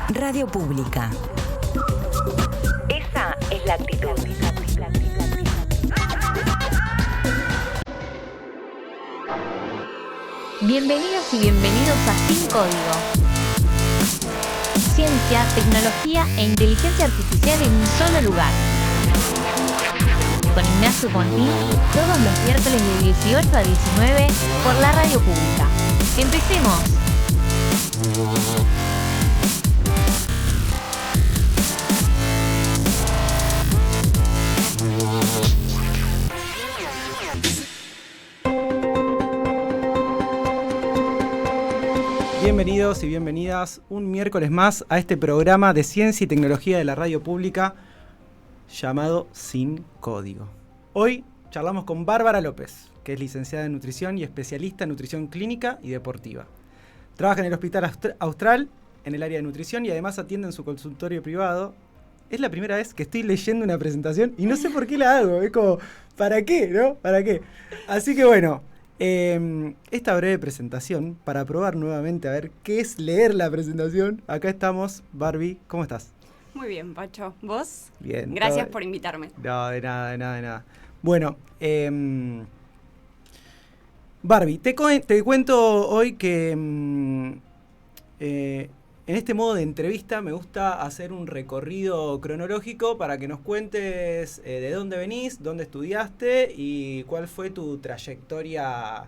Radio Pública. Esa es la actitud. Bienvenidas y bienvenidos a Sin Código. Ciencia, tecnología e inteligencia artificial en un solo lugar. Con Ignacio Pontín, todos los miércoles de 18 a 19 por la Radio Pública. ¡Empecemos! Bienvenidos y bienvenidas un miércoles más a este programa de Ciencia y Tecnología de la Radio Pública llamado Sin Código. Hoy charlamos con Bárbara López, que es licenciada en nutrición y especialista en nutrición clínica y deportiva. Trabaja en el Hospital Austral en el área de nutrición y además atiende en su consultorio privado. Es la primera vez que estoy leyendo una presentación y no sé por qué la hago. Es como, ¿para qué? ¿No? ¿Para qué? Así que bueno, esta breve presentación, para probar nuevamente a ver qué es leer la presentación. Acá estamos. Barbie, ¿cómo estás? Muy bien, Pacho. ¿Vos? Bien. Gracias por invitarme. No, de nada. Bueno, Barbie, te cuento hoy que en este modo de entrevista me gusta hacer un recorrido cronológico para que nos cuentes de dónde venís, dónde estudiaste y cuál fue tu trayectoria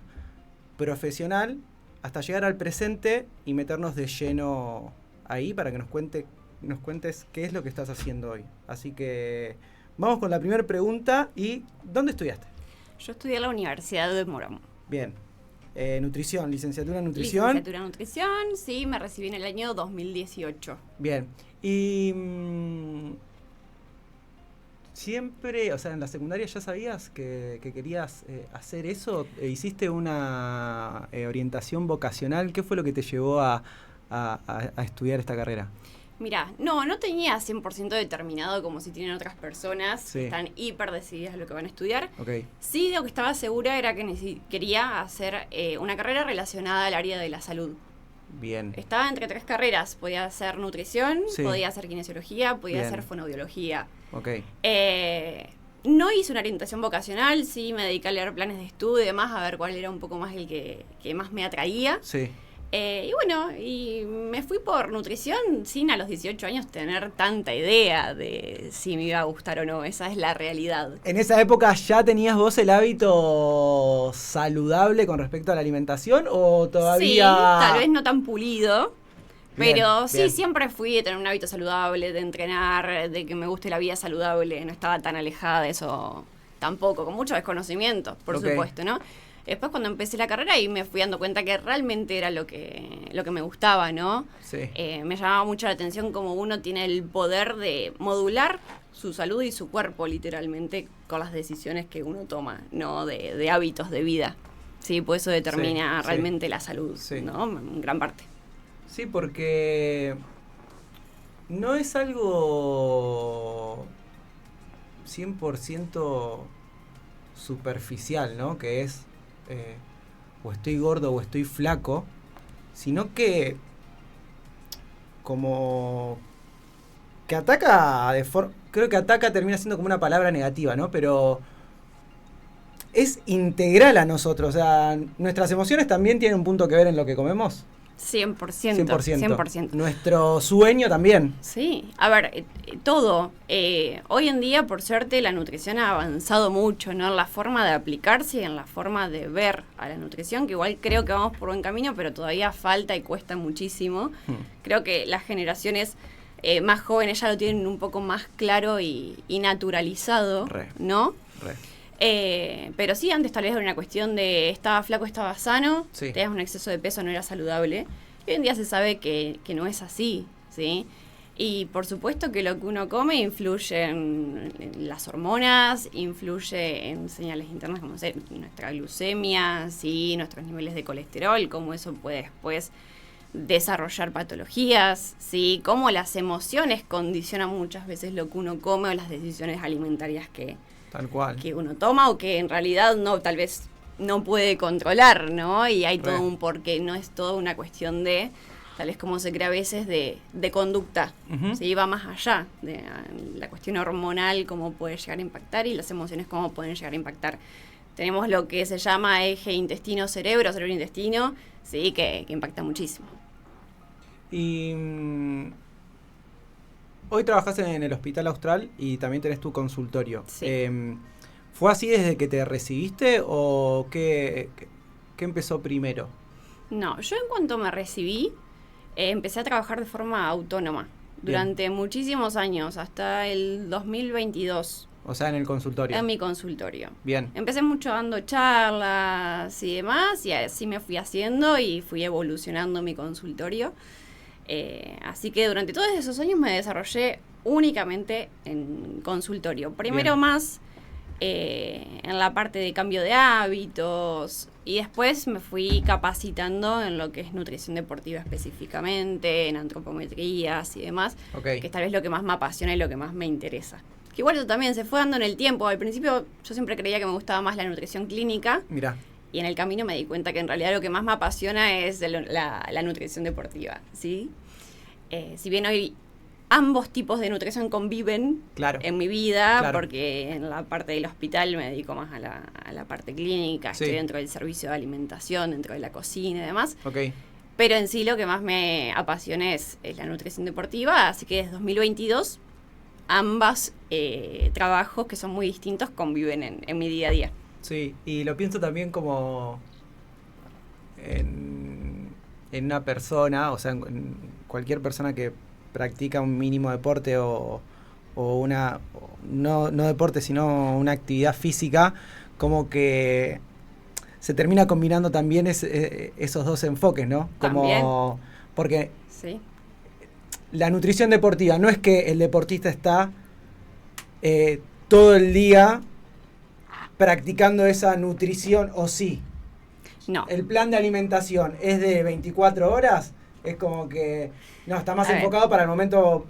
profesional hasta llegar al presente y meternos de lleno ahí para que nos cuentes qué es lo que estás haciendo hoy. Así que vamos con la primera pregunta. ¿Y dónde estudiaste? Yo estudié en la Universidad de Morón. Bien. Nutrición, licenciatura en nutrición. Licenciatura en nutrición, sí, me recibí en el año 2018. Bien. Y siempre, o sea, en la secundaria ya sabías que querías hacer eso. ¿Hiciste una orientación vocacional? ¿Qué fue lo que te llevó a estudiar esta carrera? Mirá, no tenía 100% determinado como si tienen otras personas Sí. que están hiper decididas a lo que van a estudiar. Ok. Sí, de lo que estaba segura era que quería hacer una carrera relacionada al área de la salud. Bien. Estaba entre tres carreras, podía hacer nutrición, Sí. podía hacer kinesiología, podía Bien. hacer fonoaudiología. Ok. No hice una orientación vocacional, sí me dediqué a leer planes de estudio y demás, a ver cuál era un poco más el que más me atraía. Sí. Y bueno, y me fui por nutrición sin a los 18 años tener tanta idea de si me iba a gustar o no, esa es la realidad. ¿En esa época ya tenías vos el hábito saludable con respecto a la alimentación o todavía...? Sí, tal vez no tan pulido. Bien, Pero sí, bien. siempre fui de tener un hábito saludable, de entrenar, de que me guste la vida saludable. No estaba tan alejada de eso tampoco, con mucho desconocimiento, por Ok. supuesto, ¿no? Después cuando empecé la carrera y me fui dando cuenta que realmente era lo que me gustaba, ¿no? Sí. Me llamaba mucho la atención cómo uno tiene el poder de modular su salud y su cuerpo, literalmente, con las decisiones que uno toma, ¿no? De hábitos de vida. Sí, pues eso determina Sí, realmente la salud, sí. ¿no? En gran parte. Sí, porque no es algo 100% superficial, ¿no? Que es o estoy gordo o estoy flaco, sino que como que ataca creo que ataca termina siendo como una palabra negativa, ¿no? Pero es integral a nosotros, o sea, nuestras emociones también tienen un punto que ver en lo que comemos. 100%. 100%. Nuestro sueño también. Sí, a ver, todo. Hoy en día, por suerte, la nutrición ha avanzado mucho, ¿no? En la forma de aplicarse y en la forma de ver a la nutrición, que igual creo que vamos por buen camino, pero todavía falta y cuesta muchísimo. Creo que las generaciones más jóvenes ya lo tienen un poco más claro y naturalizado, Re. ¿no? Re. Pero sí, antes tal vez era una cuestión de estaba flaco, estaba sano, Sí. tenías un exceso de peso, no era saludable. Y hoy en día se sabe que no es así, ¿sí? Y por supuesto que lo que uno come influye en las hormonas, influye en señales internas como nuestra glucemia, ¿sí? Nuestros niveles de colesterol, cómo eso puede después desarrollar patologías, ¿sí? Cómo las emociones condicionan muchas veces lo que uno come o las decisiones alimentarias que Tal cual. uno toma o que en realidad no, tal vez no puede controlar, ¿no? Y hay todo un porqué, no es todo una cuestión de tal vez como se cree a veces, de conducta. Ujú. ¿Sí? Va más allá de la cuestión hormonal, cómo puede llegar a impactar, y las emociones, cómo pueden llegar a impactar. Tenemos lo que se llama eje intestino-cerebro, cerebro-intestino, ¿sí? que impacta muchísimo. Y hoy trabajas en el Hospital Austral y también tenés tu consultorio. Sí. ¿Fue así desde que te recibiste o qué empezó primero? No, yo en cuanto me recibí, empecé a trabajar de forma autónoma durante muchísimos años, hasta el 2022, O sea, en el consultorio. en mi consultorio. Bien. Empecé mucho dando charlas y demás, y así me fui haciendo y fui evolucionando mi consultorio. Así que durante todos esos años me desarrollé únicamente en consultorio. Primero Bien. más en la parte de cambio de hábitos, y después me fui capacitando en lo que es nutrición deportiva específicamente, en antropometrías y demás, Ok. que tal vez lo que más me apasiona y lo que más me interesa. Que igual eso también se fue dando en el tiempo. Al principio yo siempre creía que me gustaba más la nutrición clínica, Mira. y en el camino me di cuenta que en realidad lo que más me apasiona es la nutrición deportiva, ¿sí? Si bien hoy ambos tipos de nutrición conviven Claro. en mi vida, Claro. porque en la parte del hospital me dedico más a la parte clínica, Sí. estoy dentro del servicio de alimentación, dentro de la cocina y demás, Ok. pero en sí lo que más me apasiona es la nutrición deportiva, así que desde 2022 ambos trabajos, que son muy distintos, conviven en mi día a día. Sí, y lo pienso también como en una persona, o sea, en cualquier persona que practica un mínimo deporte o una, no deporte, sino una actividad física, como que se termina combinando también esos dos enfoques, ¿no? Como, porque Sí, la nutrición deportiva no es que el deportista está todo el día practicando esa nutrición, o sí. no. El plan de alimentación es de 24 horas, es como que no, está más A ver. enfocado para el momento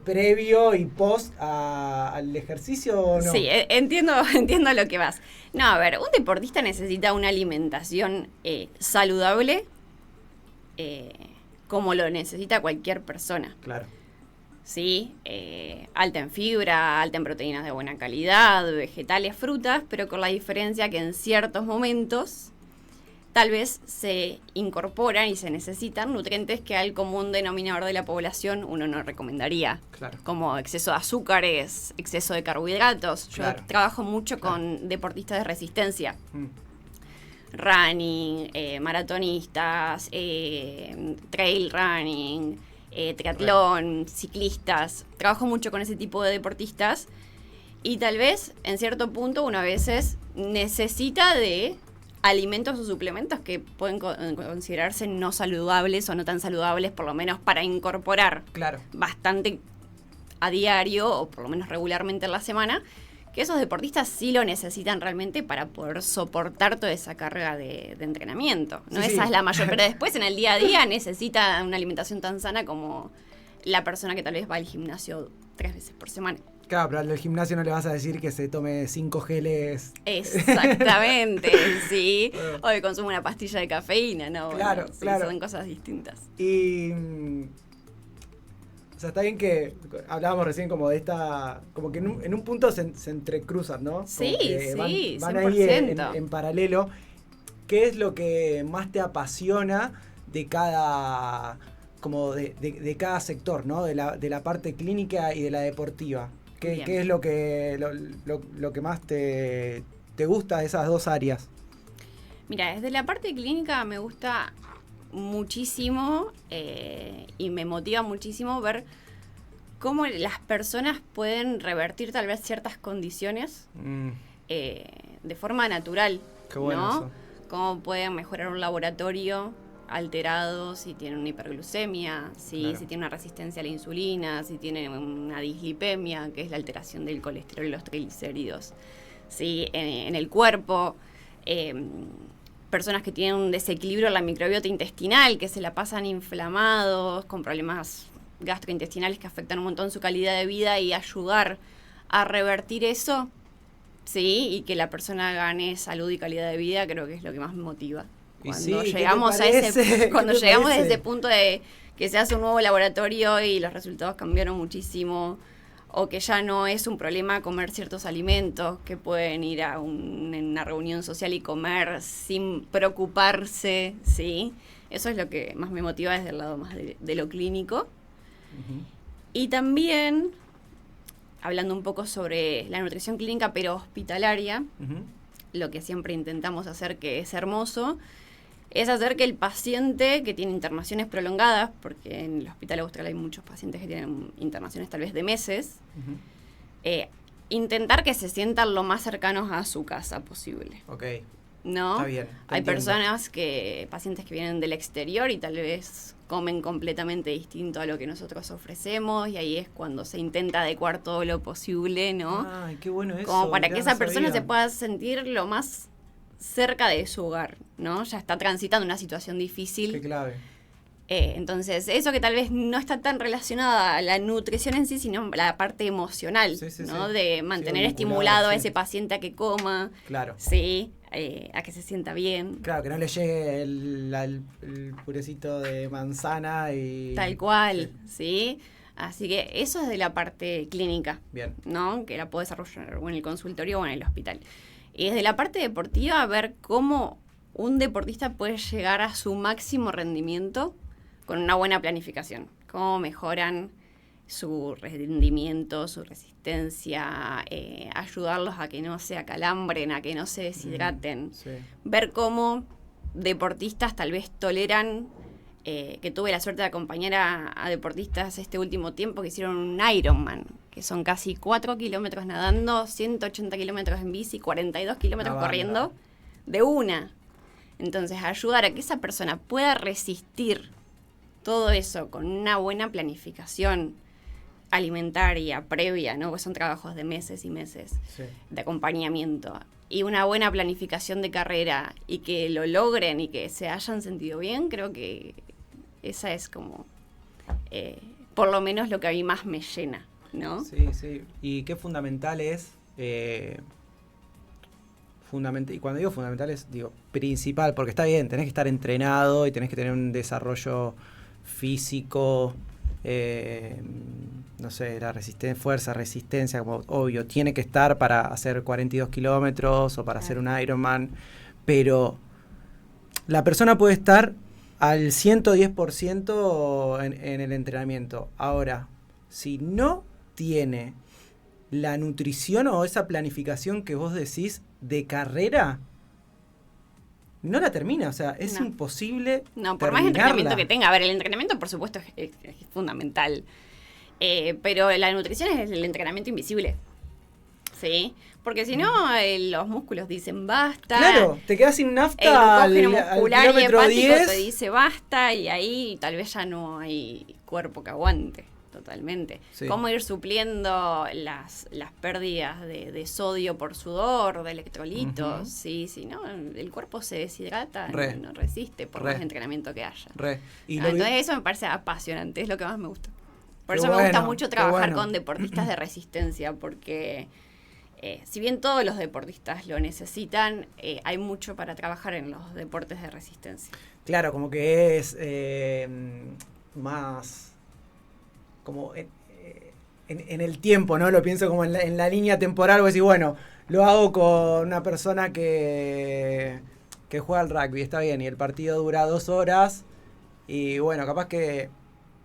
previo y post al ejercicio, ¿o no? Sí, entiendo a lo que vas. No, a ver, un deportista necesita una alimentación saludable, como lo necesita cualquier persona. Claro. ¿Sí? Alta en fibra, alta en proteínas de buena calidad, vegetales, frutas, pero con la diferencia que en ciertos momentos tal vez se incorporan y se necesitan nutrientes que al común denominador de la población uno no recomendaría, Claro. como exceso de azúcares, exceso de carbohidratos. Yo Claro. trabajo mucho con deportistas de resistencia, Mm. running, maratonistas, trail running, triatlón, ciclistas. Trabajo mucho con ese tipo de deportistas, y tal vez en cierto punto uno a veces necesita de alimentos o suplementos que pueden considerarse no saludables o no tan saludables, por lo menos para incorporar Claro. bastante a diario o por lo menos regularmente en la semana, que esos deportistas sí lo necesitan realmente para poder soportar toda esa carga de entrenamiento, ¿no? Sí, Esa sí. es la mayor, pero después en el día a día necesita una alimentación tan sana como la persona que tal vez va al gimnasio 3 veces por semana. Claro, pero al del gimnasio no le vas a decir que se tome 5 geles. Exactamente, sí. O que consume una pastilla de cafeína, ¿no? Claro, Sí, claro. son cosas distintas. Y o sea, está bien que hablábamos recién como de esta, como que en un punto se entrecruzan, ¿no? Como Sí, que sí, van ahí en 100%. paralelo. ¿Qué es lo que más te apasiona de cada, como de cada sector, ¿no? De la parte clínica y de la deportiva. Bien. ¿Qué es lo que más te gusta de esas dos áreas? Mira, desde la parte clínica me gusta muchísimo y me motiva muchísimo ver cómo las personas pueden revertir tal vez ciertas condiciones de forma natural, Qué bueno ¿no? eso. Cómo pueden mejorar un laboratorio alterado si tienen una hiperglucemia, Claro. si tienen una resistencia a la insulina, si tienen una dislipemia, que es la alteración del colesterol y los triglicéridos, ¿sí? En el cuerpo. Personas que tienen un desequilibrio en la microbiota intestinal, que se la pasan inflamados, con problemas gastrointestinales que afectan un montón su calidad de vida, y ayudar a revertir eso, sí, y que la persona gane salud y calidad de vida, creo que es lo que más me motiva. Y Cuando sí, ¿qué te llegamos a parece? cuando ¿Qué te llegamos a parece? ese punto de que se hace un nuevo laboratorio y los resultados cambiaron muchísimo, o que ya no es un problema comer ciertos alimentos, que pueden ir a una reunión social y comer sin preocuparse, ¿sí? Eso es lo que más me motiva desde el lado más de lo clínico. Ujú. Y también, hablando un poco sobre la nutrición clínica pero hospitalaria, Ujú. lo que siempre intentamos hacer, que es hermoso, es hacer que el paciente que tiene internaciones prolongadas, porque en el hospital austral hay muchos pacientes que tienen internaciones tal vez de meses, Ujú. intentar que se sientan lo más cercanos a su casa posible, Ok, ¿no? está bien. te Hay entiendo. pacientes que vienen del exterior y tal vez comen completamente distinto a lo que nosotros ofrecemos, y ahí es cuando se intenta adecuar todo lo posible, ¿no? Ay, qué bueno eso. Como para mirá, que no esa persona sabía. se pueda sentir lo más cerca de su hogar, ¿no? Ya está transitando una situación Qué difícil. clave. Entonces, eso que tal vez no está tan relacionada a la nutrición en sí, sino la parte emocional, Sí, sí, ¿no? sí. De Sí, mantener vinculado, estimulado a sí. ese paciente a que coma, Claro. ¿sí? A que se sienta bien. Claro, que no le llegue el purecito de manzana y... Tal cual, ¿sí? Así que eso es de la parte clínica, Bien. ¿no? Que la puedo desarrollar o en el consultorio o en el hospital. Y desde la parte deportiva, ver cómo un deportista puede llegar a su máximo rendimiento con una buena planificación. Cómo mejoran su rendimiento, su resistencia, ayudarlos a que no se acalambren, a que no se deshidraten. Sí. Ver cómo deportistas tal vez toleran, que tuve la suerte de acompañar a deportistas este último tiempo que hicieron un Ironman, que son casi 4 kilómetros nadando, 180 kilómetros en bici, 42 kilómetros Una banda. corriendo, de una. Entonces, ayudar a que esa persona pueda resistir todo eso con una buena planificación alimentaria previa, ¿no? Pues son trabajos de meses y meses Sí. de acompañamiento, y una buena planificación de carrera, y que lo logren y que se hayan sentido bien, creo que esa es como, por lo menos lo que a mí más me llena, ¿no? Sí, sí. Y qué fundamental es... y cuando digo fundamental es, digo, principal, porque está bien, tenés que estar entrenado y tenés que tener un desarrollo físico, no sé, fuerza, resistencia, como obvio, tiene que estar para hacer 42 kilómetros o para hacer un Ironman, pero la persona puede estar al 110% en el entrenamiento. Ahora, si no tiene la nutrición o esa planificación que vos decís de carrera, no la termina, o sea, es No. imposible. No, por más terminarla. entrenamiento que tenga. A ver, el entrenamiento, por supuesto, es fundamental. Pero la nutrición es el entrenamiento invisible. ¿Sí? Porque si no, los músculos dicen basta. Claro, te quedas sin El nafta glucógeno al muscular y kilómetro hepático 10. te dice basta, y ahí tal vez ya no hay cuerpo que aguante totalmente. Sí. Cómo ir supliendo las pérdidas de sodio por sudor, de electrolitos. Ujú. Sí, sí, ¿no? El cuerpo se deshidrata, Re. no resiste por Re. más entrenamiento que haya. Re. Y Entonces eso me parece apasionante, es lo que más me gusta. Por Qué eso me gusta bueno, mucho qué trabajar bueno. con deportistas de resistencia, porque si bien todos los deportistas lo necesitan, hay mucho para trabajar en los deportes de resistencia. claro, como que es más como en el tiempo, ¿no? Lo pienso como en la línea temporal, vos decís, bueno, lo hago con una persona que juega al rugby, está bien, y el partido dura 2 horas, y bueno, capaz que,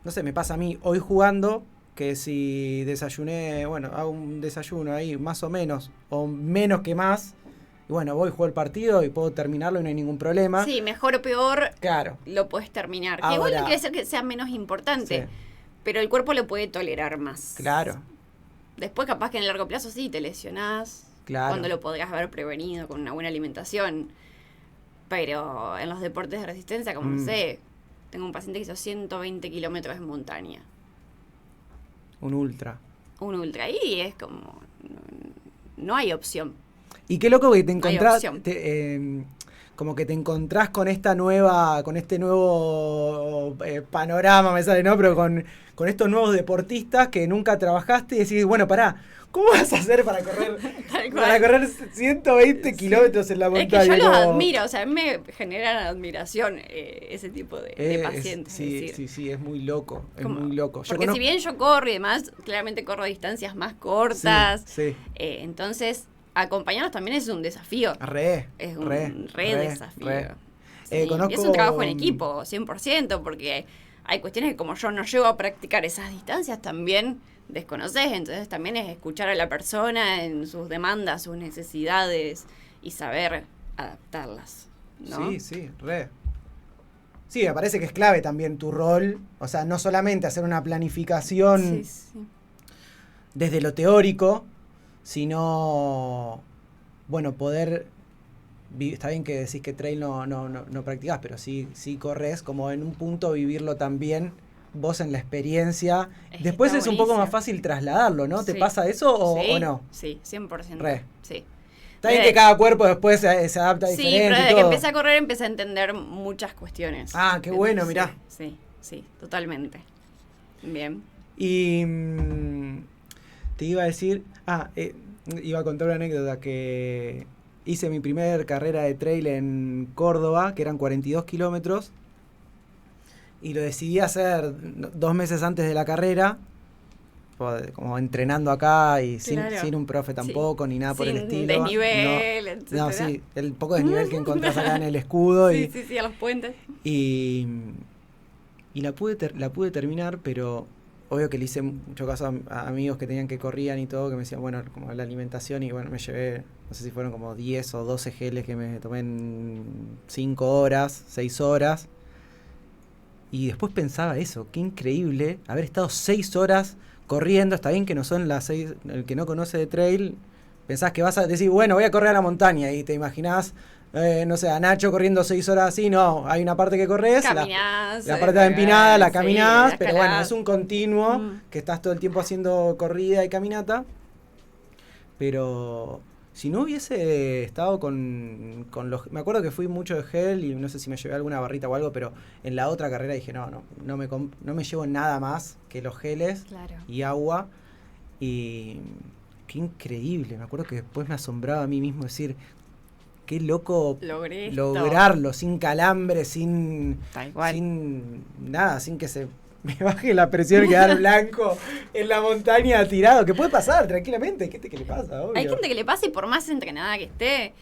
no sé, me pasa a mí hoy jugando, que si desayuné, bueno, hago un desayuno ahí más o menos, o menos que más, y bueno, voy, juego el partido y puedo terminarlo y no hay ningún problema. Sí, mejor o peor, Claro. lo puedes terminar. Que igual Ahora- no quiere decir que sea menos importante, Sí, pero el cuerpo lo puede tolerar más. claro, Después capaz que en el largo plazo sí te lesionás, claro. cuando lo podrías haber prevenido con una buena alimentación. Pero en los deportes de resistencia, como no sé, tengo un paciente que hizo 120 kilómetros en montaña. Un ultra. Un ultra. Y es como, no hay opción. Y qué loco que te No hay encontrás. opción. como que te encontrás con este nuevo panorama, me sale, ¿no? Pero con estos nuevos deportistas que nunca trabajaste y decís, bueno, pará, ¿cómo vas a hacer para correr, Tal cual. para correr 120 kilómetros en la Es montaña? que yo los Como- admiro, o sea, a mí me generan admiración ese tipo de pacientes. sí, es decir, sí, es muy loco, es como- muy loco. Yo Porque conozco- si bien yo corro y demás, claramente corro a distancias más cortas. Sí, Entonces, acompañarlos también es un desafío. Es un re desafío. Sí, Conozco- y es un trabajo en equipo, 100%, porque hay cuestiones que como yo no llego a practicar esas distancias, también desconoces, entonces también es escuchar a la persona en sus demandas, sus necesidades y saber adaptarlas, ¿no? Sí, re. Sí, me parece que es clave también tu rol, o sea, no solamente hacer una planificación Sí. desde lo teórico, sino, bueno, poder, está bien que decís que trail no practicás, pero sí corres, como en un punto vivirlo también vos en la experiencia. Es que Después está es un poco buenísimo. más fácil trasladarlo, ¿no? ¿Te Sí. pasa eso Sí, o no? Sí, 100%. Re. Sí. Está bien Desde- que cada cuerpo después se adapta Sí, diferente pero y desde que todo. empecé a correr empecé a entender muchas cuestiones. Ah, qué bueno, mirá. Sí, totalmente. Bien. Y te iba a decir, iba a contar una anécdota que hice mi primer carrera de trail en Córdoba, que eran 42 kilómetros, y lo decidí hacer 2 meses antes de la carrera, como entrenando acá y Claro. sin un profe tampoco, ni nada por el Sin estilo. desnivel, no, etcétera. sí, el poco desnivel que encontrás acá en el escudo. Sí, a los puentes. Y la pude terminar, pero obvio que le hice mucho caso a amigos que tenían que corrían y todo, que me decían, bueno, como la alimentación, y bueno, me llevé, no sé si fueron como 10 o 12 geles que me tomé en 5 horas, 6 horas. Y después pensaba eso, qué increíble haber estado 6 horas corriendo. Está bien que no son las 6, el que no conoce de trail, pensás que vas a decir, bueno, voy a correr a la montaña, y te imaginás, no sé, a Nacho corriendo 6 horas así. No, hay una parte que corres, Caminás. la parte de empinada, la sí, caminás, la pero bueno, escalás. es un continuo Mm. que estás todo el tiempo haciendo corrida y caminata. Pero si no hubiese estado con los... Me acuerdo que fui mucho de gel y no sé si me llevé alguna barrita o algo, pero en la otra carrera dije, no me llevo nada más que los geles Claro. y agua. Y qué increíble. Me acuerdo que después me asombraba a mí mismo decir, qué loco Logré esto. lograrlo, sin calambre, sin Tal cual. nada, sin que se me baje la presión y quedar blanco en la montaña tirado, que puede pasar tranquilamente. ¿Qué le pasa? Obvio. Hay gente que le pasa y por más entrenada que esté,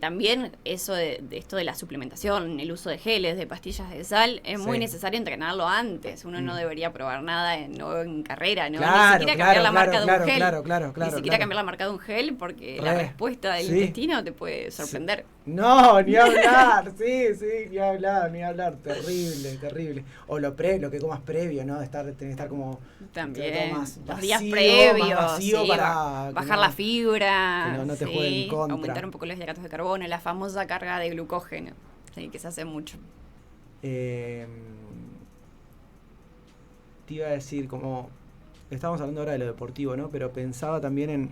también eso de esto de la suplementación, el uso de geles, de pastillas de sal, es muy Sí. necesario entrenarlo antes. Uno no debería probar nada en carrera, ¿no? Claro, Ni siquiera cambiar la marca de un gel. claro. Ni siquiera cambiar la marca de un gel porque la Re. respuesta del Sí. intestino te puede sorprender. No, ni hablar, sí, ni hablar, terrible. O lo que comas previo, ¿no? Tenés que estar como También, todo más los días vacío, previos, más vacío sí, para que bajar no- la fibra, que no te sí, juegue en contra. aumentar un poco los hidratos de carbono, la famosa carga de glucógeno, sí, que se hace mucho. Te iba a decir, como estamos hablando ahora de lo deportivo, ¿no? Pero pensaba también en...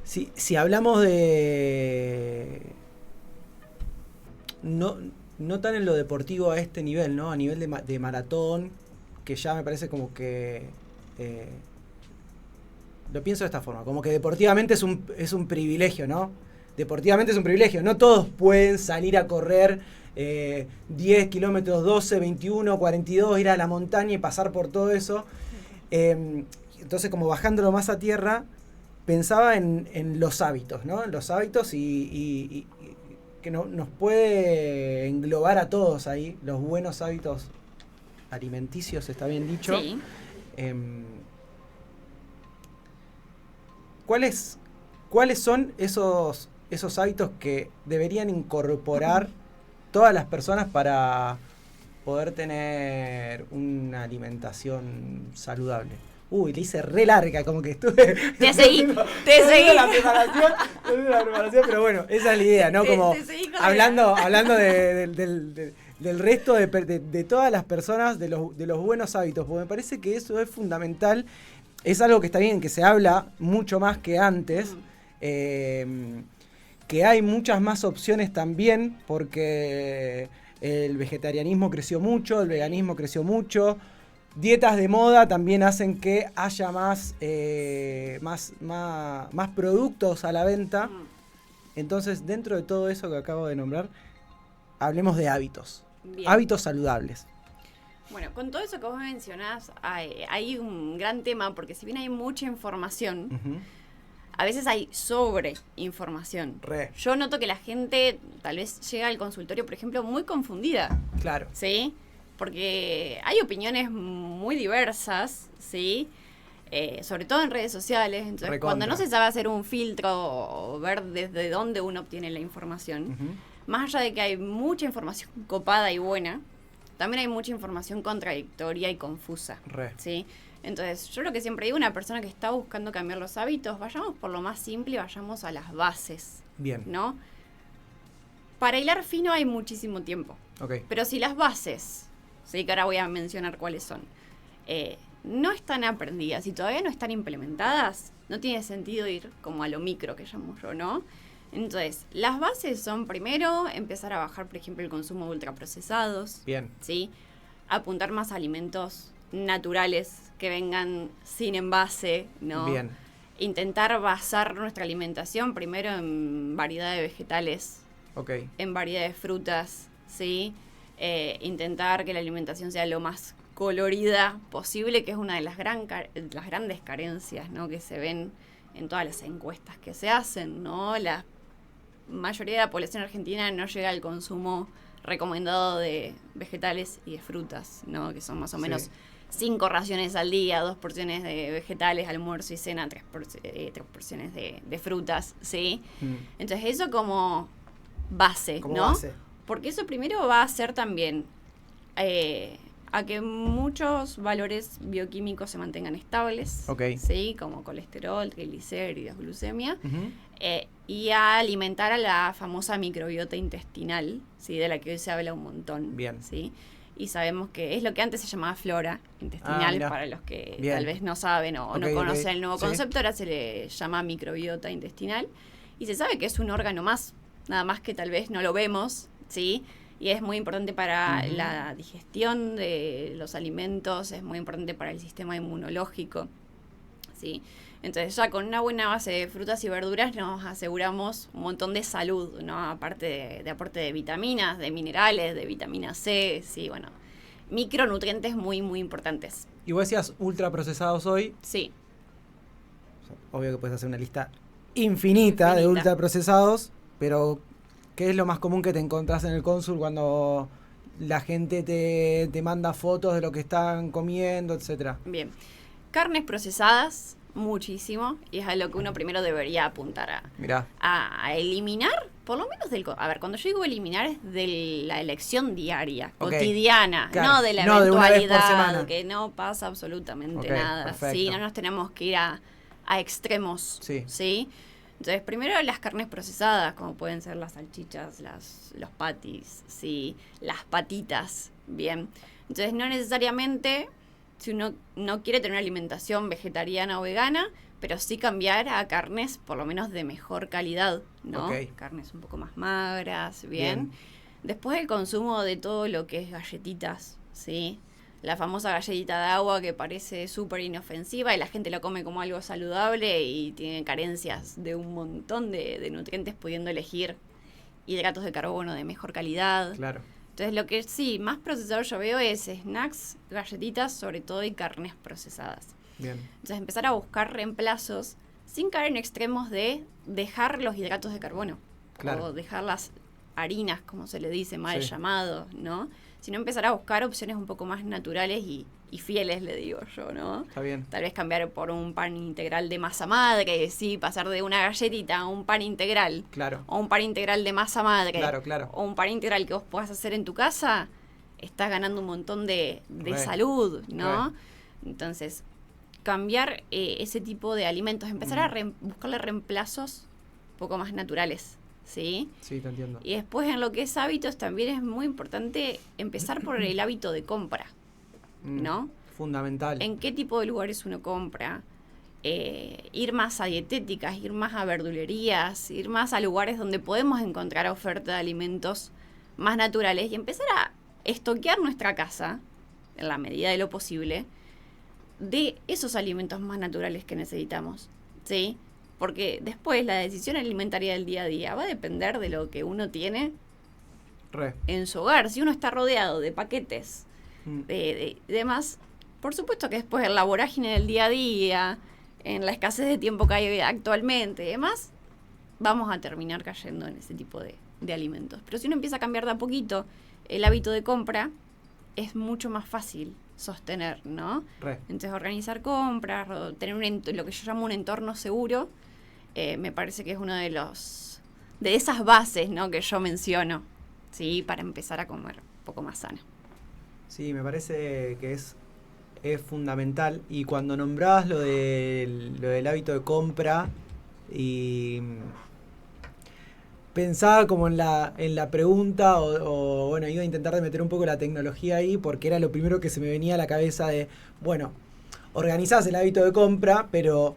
Si hablamos de... No tan en lo deportivo a este nivel, ¿no? A nivel de maratón, que ya me parece como que... lo pienso de esta forma, como que deportivamente es un privilegio, ¿no? Deportivamente es un privilegio. No todos pueden salir a correr 10 kilómetros, 12, 21, 42, ir a la montaña y pasar por todo eso. Entonces, como bajándolo más a tierra, pensaba en los hábitos, ¿no? En los hábitos y que nos puede englobar a todos ahí, los buenos hábitos alimenticios, está bien dicho. Sí. ¿Cuáles son esos hábitos que deberían incorporar todas las personas para poder tener una alimentación saludable? Le hice re larga, como que estuve... Te seguí. La preparación, pero bueno, esa es la idea, ¿no? Como Te seguí con hablando del resto de todas las personas, de los buenos hábitos, porque me parece que eso es fundamental. Es algo que está bien, que se habla mucho más que antes. que hay muchas más opciones también, porque el vegetarianismo creció mucho, el veganismo creció mucho. Dietas de moda también hacen que haya más productos a la venta. Entonces, dentro de todo eso que acabo de nombrar, hablemos de hábitos. Bien. Hábitos saludables. Bueno, con todo eso que vos mencionás, hay un gran tema, porque si bien hay mucha información, Ujú. a veces hay sobreinformación. Re. Yo noto que la gente tal vez llega al consultorio, por ejemplo, muy confundida, Claro. ¿sí? Porque hay opiniones muy diversas, ¿sí? Sobre todo en redes sociales. Entonces, Recontra. cuando no se sabe hacer un filtro o ver desde dónde uno obtiene la información, Ujú. más allá de que hay mucha información copada y buena, también hay mucha información contradictoria y confusa. Re. ¿Sí? Entonces, yo lo que siempre digo, una persona que está buscando cambiar los hábitos, vayamos por lo más simple, vayamos a las bases, Bien. ¿no? Para hilar fino hay muchísimo tiempo, Ok. pero si las bases, sí, que ahora voy a mencionar cuáles son, no están aprendidas y todavía no están implementadas, no tiene sentido ir como a lo micro que llamo yo, ¿no? Entonces, las bases son primero empezar a bajar, por ejemplo, el consumo de ultraprocesados, Bien. ¿sí? Apuntar más a alimentos naturales que vengan sin envase, ¿no? Bien. Intentar basar nuestra alimentación primero en variedad de vegetales, Ok. en variedad de frutas, ¿sí? Intentar que la alimentación sea lo más colorida posible, que es una de las grandes carencias, ¿no? Que se ven en todas las encuestas que se hacen, ¿no? La mayoría de la población argentina no llega al consumo recomendado de vegetales y de frutas, ¿no? Que son más o Sí. menos 5 raciones al día, 2 porciones de vegetales, almuerzo y cena, 3 porciones de frutas, ¿sí? Mm. Entonces eso como base, Como ¿no? base. Porque eso primero va a hacer también a que muchos valores bioquímicos se mantengan estables, Ok. ¿sí? Como colesterol, triglicéridos, glucemia, Ujú. y a alimentar a la famosa microbiota intestinal, ¿sí? De la que hoy se habla un montón. Bien. ¿Sí? Y sabemos que es lo que antes se llamaba flora intestinal, mirá. para los que Bien. tal vez no saben o Ok, no conocen ok. el nuevo Sí. concepto, ahora se le llama microbiota intestinal, y se sabe que es un órgano más, nada más que tal vez no lo vemos, ¿sí? Y es muy importante para Ujú. la digestión de los alimentos, es muy importante para el sistema inmunológico, ¿sí? Entonces ya con una buena base de frutas y verduras nos aseguramos un montón de salud, ¿no? Aparte de aporte de vitaminas, de minerales, de vitamina C, sí, bueno, micronutrientes muy, muy importantes. Y vos decías ultraprocesados hoy. Sí, Obvio que puedes hacer una lista infinita de Infinita. ultraprocesados, pero ¿qué es lo más común que te encontrás en el cónsul cuando la gente te manda fotos de lo que están comiendo, etcétera? bien. Carnes procesadas, muchísimo, y es a lo que uno primero debería apuntar Mirá. a eliminar, por lo menos a ver, cuando yo digo eliminar es de la elección diaria, Ok, cotidiana, claro. no de la No de una vez por eventualidad, semana. que no pasa absolutamente Ok, nada, perfecto. ¿sí? No nos tenemos que ir a extremos, Sí. Entonces, primero las carnes procesadas, como pueden ser las salchichas, los patis, ¿sí? Las patitas, bien. Entonces, no necesariamente, si uno no quiere tener una alimentación vegetariana o vegana, pero sí cambiar a carnes por lo menos de mejor calidad, ¿no? Ok. Carnes un poco más magras, bien. Bien. Después el consumo de todo lo que es galletitas, ¿sí? La famosa galletita de agua que parece súper inofensiva y la gente lo come como algo saludable y tiene carencias de un montón de nutrientes, pudiendo elegir hidratos de carbono de mejor calidad. Claro. Entonces lo que sí, más procesado yo veo es snacks, galletitas, sobre todo, y carnes procesadas. Bien. Entonces empezar a buscar reemplazos sin caer en extremos de dejar los hidratos de carbono. Claro. O dejar las harinas, como se le dice, mal Sí. llamado, ¿no? Sino empezar a buscar opciones un poco más naturales y fieles, le digo yo, ¿no? Está bien. Tal vez cambiar por un pan integral de masa madre, sí, pasar de una galletita a un pan integral. Claro. O un pan integral de masa madre. Claro. O un pan integral que vos puedas hacer en tu casa, estás ganando un montón de Re. salud, ¿no? Re. Entonces, cambiar ese tipo de alimentos, empezar a buscarle reemplazos un poco más naturales, ¿sí? Sí, te entiendo. Y después en lo que es hábitos también es muy importante empezar por el hábito de compra, Mm, ¿no? Fundamental. ¿En qué tipo de lugares uno compra? ir más a dietéticas, ir más a verdulerías, ir más a lugares donde podemos encontrar oferta de alimentos más naturales y empezar a estoquear nuestra casa, en la medida de lo posible, de esos alimentos más naturales que necesitamos, ¿sí? Porque después la decisión alimentaria del día a día va a depender de lo que uno tiene en su hogar. Si uno está rodeado de paquetes, de demás, por supuesto que después en la vorágine del día a día, en la escasez de tiempo que hay actualmente y demás, vamos a terminar cayendo en ese tipo de alimentos. Pero si uno empieza a cambiar de a poquito el hábito de compra, es mucho más fácil sostener, ¿no? Entonces, organizar compras, tener lo que yo llamo un entorno seguro, me parece que es uno de esas bases, ¿no?, que yo menciono, ¿sí?, para empezar a comer un poco más sano. Sí, me parece que es fundamental. Y cuando nombrabas lo del hábito de compra, y pensaba como en la pregunta, o bueno, iba a intentar de meter un poco la tecnología ahí, porque era lo primero que se me venía a la cabeza de, bueno, organizás el hábito de compra, pero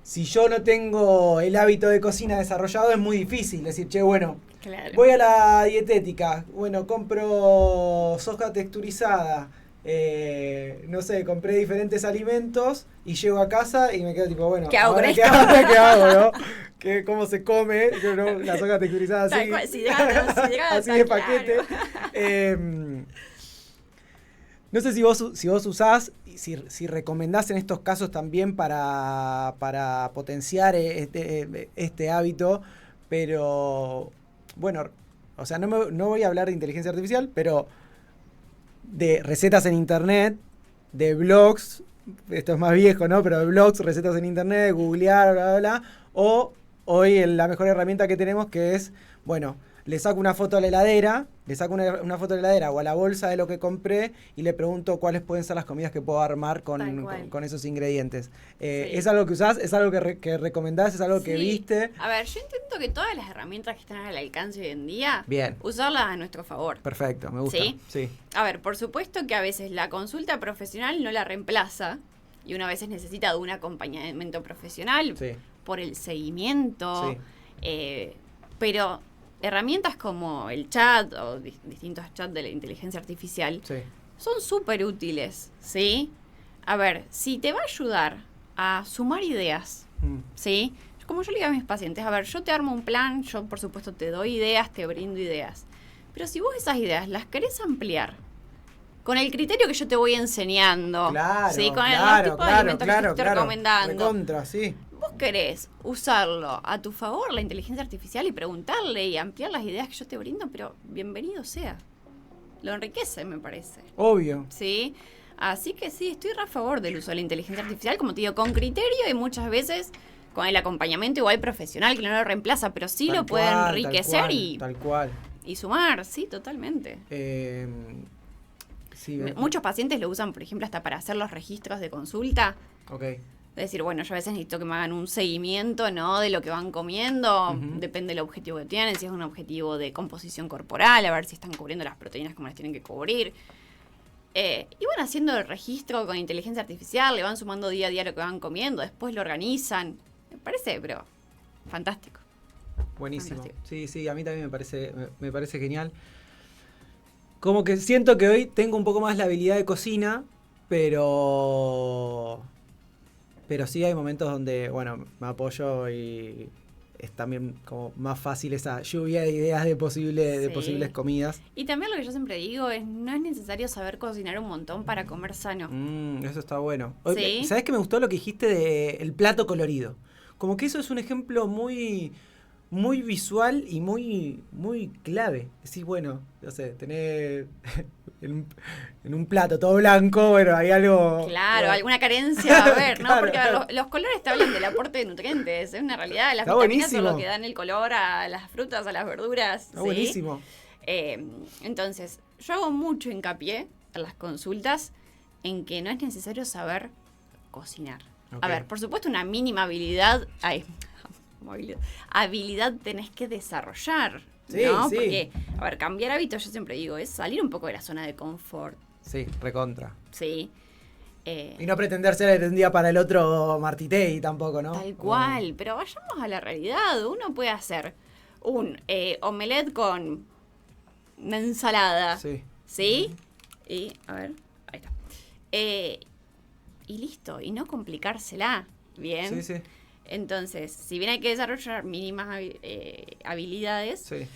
si yo no tengo el hábito de cocina desarrollado, es muy difícil decir, che, bueno, claro, voy a la dietética, bueno, compro soja texturizada, no sé, compré diferentes alimentos y llego a casa y me quedo tipo, bueno, ¿qué hago con esto? ¿Qué hago, no? ¿Cómo se come? Yo, ¿no? La soja texturizada así, así de paquete. No sé si vos usás, si recomendás en estos casos también para potenciar este hábito, pero bueno, o sea, no voy a hablar de inteligencia artificial, pero de recetas en internet, de blogs, esto es más viejo, ¿no? Pero de blogs, recetas en internet, googlear, bla, bla, bla, o hoy la mejor herramienta que tenemos, que es, bueno, le saco una foto a la heladera, una foto a la heladera o a la bolsa de lo que compré y le pregunto cuáles pueden ser las comidas que puedo armar con esos ingredientes. Sí. ¿Es algo que usás? ¿Es algo que recomendás? ¿Es algo que viste? A ver, yo intento que todas las herramientas que están al alcance hoy en día, bien, usarlas a nuestro favor. Perfecto, me gusta. Sí. A ver, por supuesto que a veces la consulta profesional no la reemplaza y uno a veces necesita de un acompañamiento profesional por el seguimiento, pero herramientas como el chat o distintos chats de la inteligencia artificial son súper útiles, ¿sí? A ver, si te va a ayudar a sumar ideas, ¿sí? Como yo le digo a mis pacientes, a ver, yo te armo un plan, yo por supuesto te doy ideas, te brindo ideas, pero si vos esas ideas las querés ampliar con el criterio que yo te voy enseñando, ¿sí? Con los tipos de alimentos que te estoy recomendando. Recontra, sí. Vos querés usarlo a tu favor, la inteligencia artificial, y preguntarle y ampliar las ideas que yo te brindo, pero bienvenido sea. Lo enriquece, me parece. Obvio. ¿Sí? Así que sí, estoy a favor del uso de la inteligencia artificial, como te digo, con criterio y muchas veces con el acompañamiento igual profesional, que no lo reemplaza, pero sí lo puede enriquecer tal cual. Y sumar, sí, totalmente. Muchos pacientes lo usan, por ejemplo, hasta para hacer los registros de consulta. Es decir, bueno, yo a veces necesito que me hagan un seguimiento, ¿no?, de lo que van comiendo, depende del objetivo que tienen, si es un objetivo de composición corporal, a ver si están cubriendo las proteínas como las tienen que cubrir. Y van haciendo el registro con inteligencia artificial, le van sumando día a día lo que van comiendo, después lo organizan. Me parece, pero fantástico. Buenísimo. Fantástico. Sí, a mí también me parece genial. Como que siento que hoy tengo un poco más la habilidad de cocina, pero sí hay momentos donde, bueno, me apoyo y es también como más fácil esa lluvia de ideas de posibles comidas. Y también lo que yo siempre digo es, no es necesario saber cocinar un montón para comer sano. Eso está bueno. ¿Sabés qué me gustó lo que dijiste del plato colorido? Como que eso es un ejemplo muy, muy visual y muy, muy clave. Decís, bueno, no sé, tener en un plato todo blanco, bueno, hay algo... Claro, alguna carencia va a haber, ¿no? Claro, porque a ver, los colores te hablan del aporte de nutrientes, es una realidad. Las está vitaminas buenísimo. son lo que dan el color a las frutas, a las verduras. Está buenísimo. Entonces, yo hago mucho hincapié en las consultas en que no es necesario saber cocinar. A ver, por supuesto, una mínima habilidad tenés que desarrollar, ¿no? Sí. Porque, a ver, cambiar hábitos, yo siempre digo, es salir un poco de la zona de confort. Sí, recontra. Sí. Y no pretender ser de un día para el otro Martitei tampoco, ¿no? Tal cual, pero vayamos a la realidad. Uno puede hacer un omelette con una ensalada, Sí. ¿sí? Y, a ver, ahí está. Y listo, y no complicársela, ¿bien? Sí, sí. Entonces, si bien hay que desarrollar mínimas habilidades, Sí.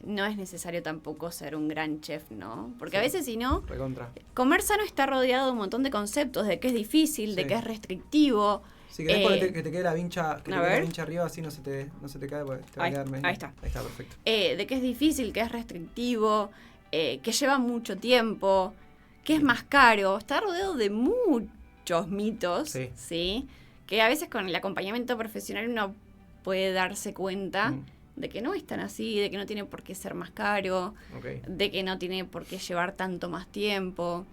no es necesario tampoco ser un gran chef, ¿no? Porque a Sí. veces si no, Recontra. comer sano está rodeado de un montón de conceptos, de que es difícil, de Sí. que es restrictivo. Si querés ponete que te quede la vincha, que te a quede la ver. vincha arriba, así no se te cae, porque te va a Ahí- quedar medio. ahí está. Ahí está, perfecto. De que es difícil, que es restrictivo, que lleva mucho tiempo, que es más caro. Está rodeado de muchos mitos, Sí. ¿sí? Que a veces con el acompañamiento profesional uno puede darse cuenta Mm, de que no es tan así, de que no tiene por qué ser más caro, ok. de que no tiene por qué llevar tanto más tiempo,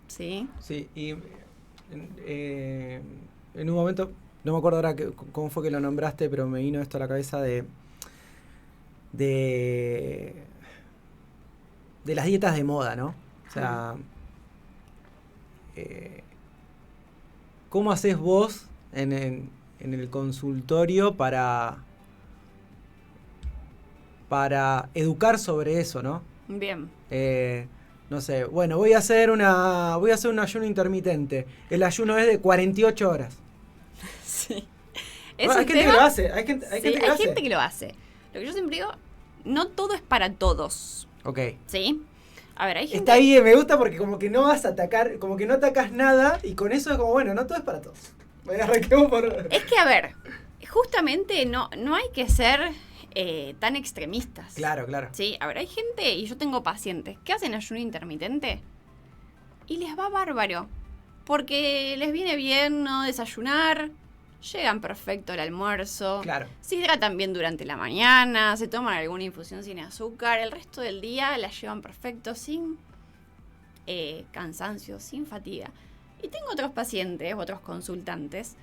¿sí? Sí, y en un momento, no me acuerdo ahora cómo fue que lo nombraste, pero me vino esto a la cabeza de las dietas de moda, ¿no? O sea, ¿cómo haces vos en el consultorio para educar sobre eso, ¿no? Bien. No sé, bueno, voy a hacer un ayuno intermitente. El ayuno es de 48 horas. Sí. Bueno, hay gente que lo hace, hay gente, Sí, que lo hay hace. gente que lo hace. Lo que yo siempre digo, no todo es para todos, Ok. ¿sí? A ver, hay gente... Está bien, me gusta porque como que no vas a atacar, como que no atacas nada y con eso es como, bueno, no todo es para todos. Bueno, arranquemos por... Es que, a ver, justamente no hay que ser tan extremistas. Claro, claro. Sí, a ver, hay gente, y yo tengo pacientes, que hacen ayuno intermitente y les va bárbaro. Porque les viene bien no desayunar, llegan perfecto al almuerzo, Claro. se hidratan bien durante la mañana, se toman alguna infusión sin azúcar, el resto del día la llevan perfecto, sin cansancio, sin fatiga. Y tengo otros pacientes, otros consultantes,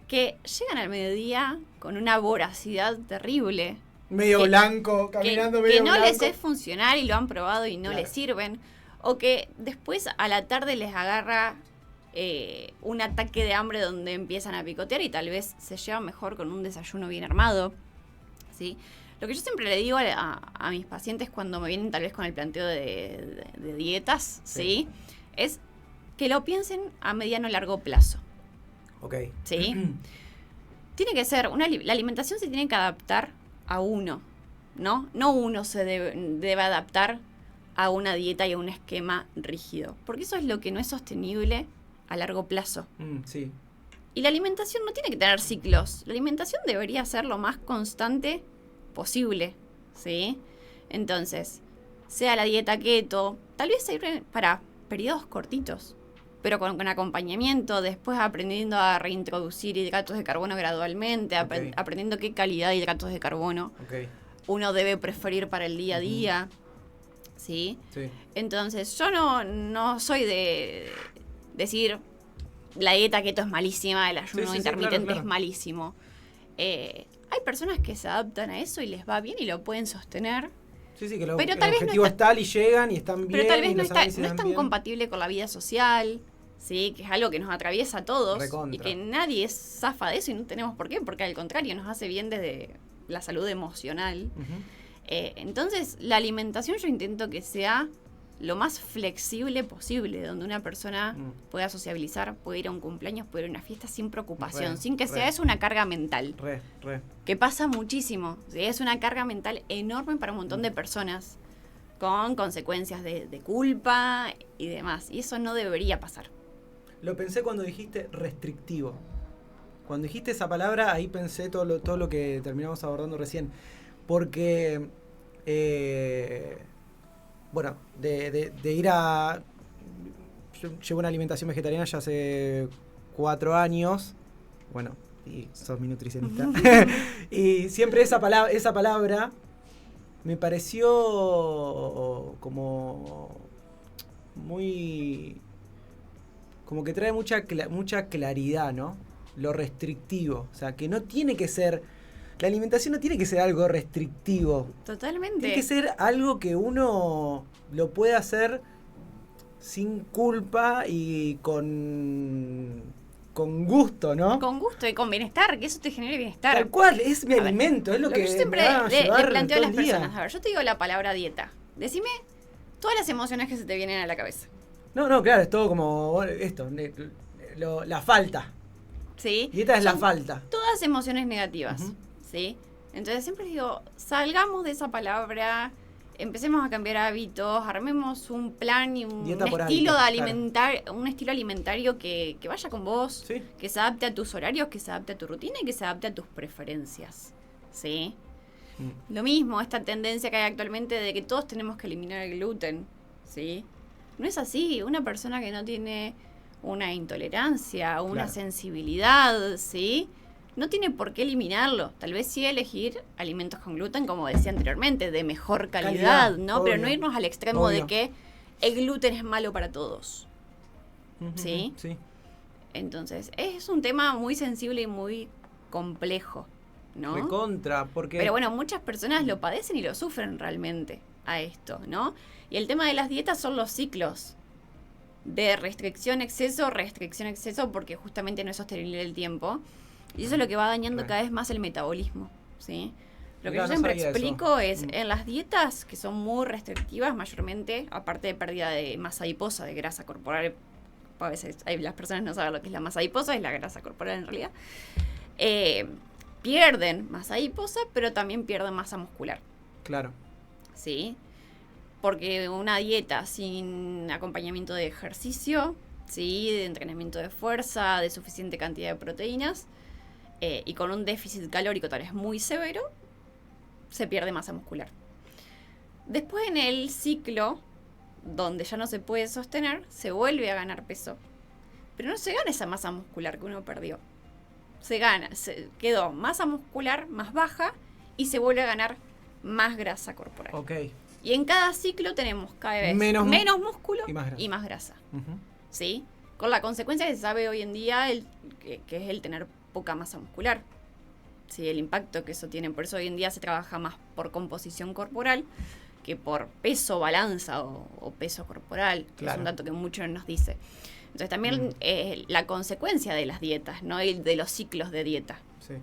que llegan al mediodía con una voracidad terrible. Medio Que- blanco, caminando medio que no blanco. les es funcional y lo han probado y no Claro. les sirven. O que después a la tarde les agarra un ataque de hambre donde empiezan a picotear y tal vez se llevan mejor con un desayuno bien armado. ¿Sí? Lo que yo siempre le digo a mis pacientes cuando me vienen tal vez con el planteo de dietas, ¿sí? Es que lo piensen a mediano o largo plazo. Ok. ¿Sí? Tiene que ser, la alimentación se tiene que adaptar a uno, ¿no? No uno se debe adaptar a una dieta y a un esquema rígido, porque eso es lo que no es sostenible a largo plazo. Sí. Y la alimentación no tiene que tener ciclos, la alimentación debería ser lo más constante posible, ¿sí? Entonces, sea la dieta keto, tal vez sirve para periodos cortitos, pero con acompañamiento, después aprendiendo a reintroducir hidratos de carbono gradualmente, Ok. aprendiendo qué calidad de hidratos de carbono Ok. uno debe preferir para el día a día, ¿sí? Sí. Entonces, yo no soy de decir la dieta keto es malísima, el ayuno Sí, sí, sí, intermitente claro, claro. es malísimo. Hay personas que se adaptan a eso y les va bien y lo pueden sostener, Sí, que Pero el tal vez no objetivo está- es tal y llegan y están bien. pero tal vez y no los análisis no es dan tan bien. compatible con la vida social, ¿sí? Que es algo que nos atraviesa a todos Recontra. y que nadie zafa de eso y no tenemos por qué, porque al contrario nos hace bien desde la salud emocional. Ujú. Entonces, la alimentación yo intento que sea lo más flexible posible, donde una persona pueda sociabilizar, puede ir a un cumpleaños, puede ir a una fiesta sin preocupación, Re, sin que re. sea eso una carga mental, Re. que pasa muchísimo. ¿Sí? Es una carga mental enorme para un montón de personas, con consecuencias de culpa y demás. Y eso no debería pasar. Lo pensé cuando dijiste restrictivo. Cuando dijiste esa palabra, ahí pensé todo lo que terminamos abordando recién. Porque, bueno, de ir a... Yo llevo una alimentación vegetariana ya hace 4 años. Bueno, y sos mi nutricionista. Y siempre esa palabra me pareció como muy... como que trae mucha claridad, ¿no? Lo restrictivo. O sea, que no tiene que ser... La alimentación no tiene que ser algo restrictivo. Totalmente. Tiene que ser algo que uno lo pueda hacer sin culpa y con gusto, ¿no? Con gusto y con bienestar, que eso te genere bienestar. Tal cual, es mi A ver, alimento, es lo que yo siempre me va a le llevar planteo a todo las el día. personas, a ver, yo te digo la palabra dieta. Decime todas las emociones que se te vienen a la cabeza. No, claro, es todo como esto, la falta. ¿Sí? Dieta es la Son falta. Todas emociones negativas. Ujú. ¿Sí? Entonces siempre les digo, salgamos de esa palabra, empecemos a cambiar hábitos, armemos un plan y un Dieta por estilo hábitos, un estilo alimentario que vaya con vos, Sí. que se adapte a tus horarios, que se adapte a tu rutina y que se adapte a tus preferencias. ¿Sí? Lo mismo, esta tendencia que hay actualmente de que todos tenemos que eliminar el gluten. ¿Sí? No es así. Una persona que no tiene una intolerancia, una Claro. sensibilidad, ¿sí? No tiene por qué eliminarlo. Tal vez sí elegir alimentos con gluten, como decía anteriormente, de mejor calidad, ¿no? Pero no obvio. irnos al extremo de Obvio. que el gluten es malo para todos. Ujú, ¿Sí? Sí. Entonces, es un tema muy sensible y muy complejo, ¿no? Recontra, porque... Pero bueno, muchas personas lo padecen y lo sufren realmente a esto, ¿no? Y el tema de las dietas son los ciclos de restricción, exceso, porque justamente no es sostenible el tiempo. Y eso es lo que va dañando Claro. cada vez más el metabolismo, ¿sí? Lo que Mirá, yo no siempre sabía eso. explico es, en las dietas que son muy restrictivas, mayormente, aparte de pérdida de masa adiposa, de grasa corporal, a veces las personas no saben lo que es la masa adiposa, es la grasa corporal en realidad, pierden masa adiposa, pero también pierden masa muscular, Claro. ¿sí? Porque una dieta sin acompañamiento de ejercicio, ¿sí? De entrenamiento de fuerza, de suficiente cantidad de proteínas, y con un déficit calórico tal vez muy severo, se pierde masa muscular. Después en el ciclo, donde ya no se puede sostener, se vuelve a ganar peso, pero no se gana esa masa muscular que uno perdió. Quedó masa muscular más baja y se vuelve a ganar más grasa corporal. Ok. Y en cada ciclo tenemos cada vez Menos músculo y más grasa. Ujú. ¿Sí? Con la consecuencia que se sabe hoy en día que es el tener poca masa muscular. Sí, el impacto que eso tiene. Por eso hoy en día se trabaja más por composición corporal que por peso, balanza o peso corporal. Que es Claro. un dato que mucho nos dice. Entonces también la consecuencia de las dietas, ¿no? Y de los ciclos de dieta. Sí.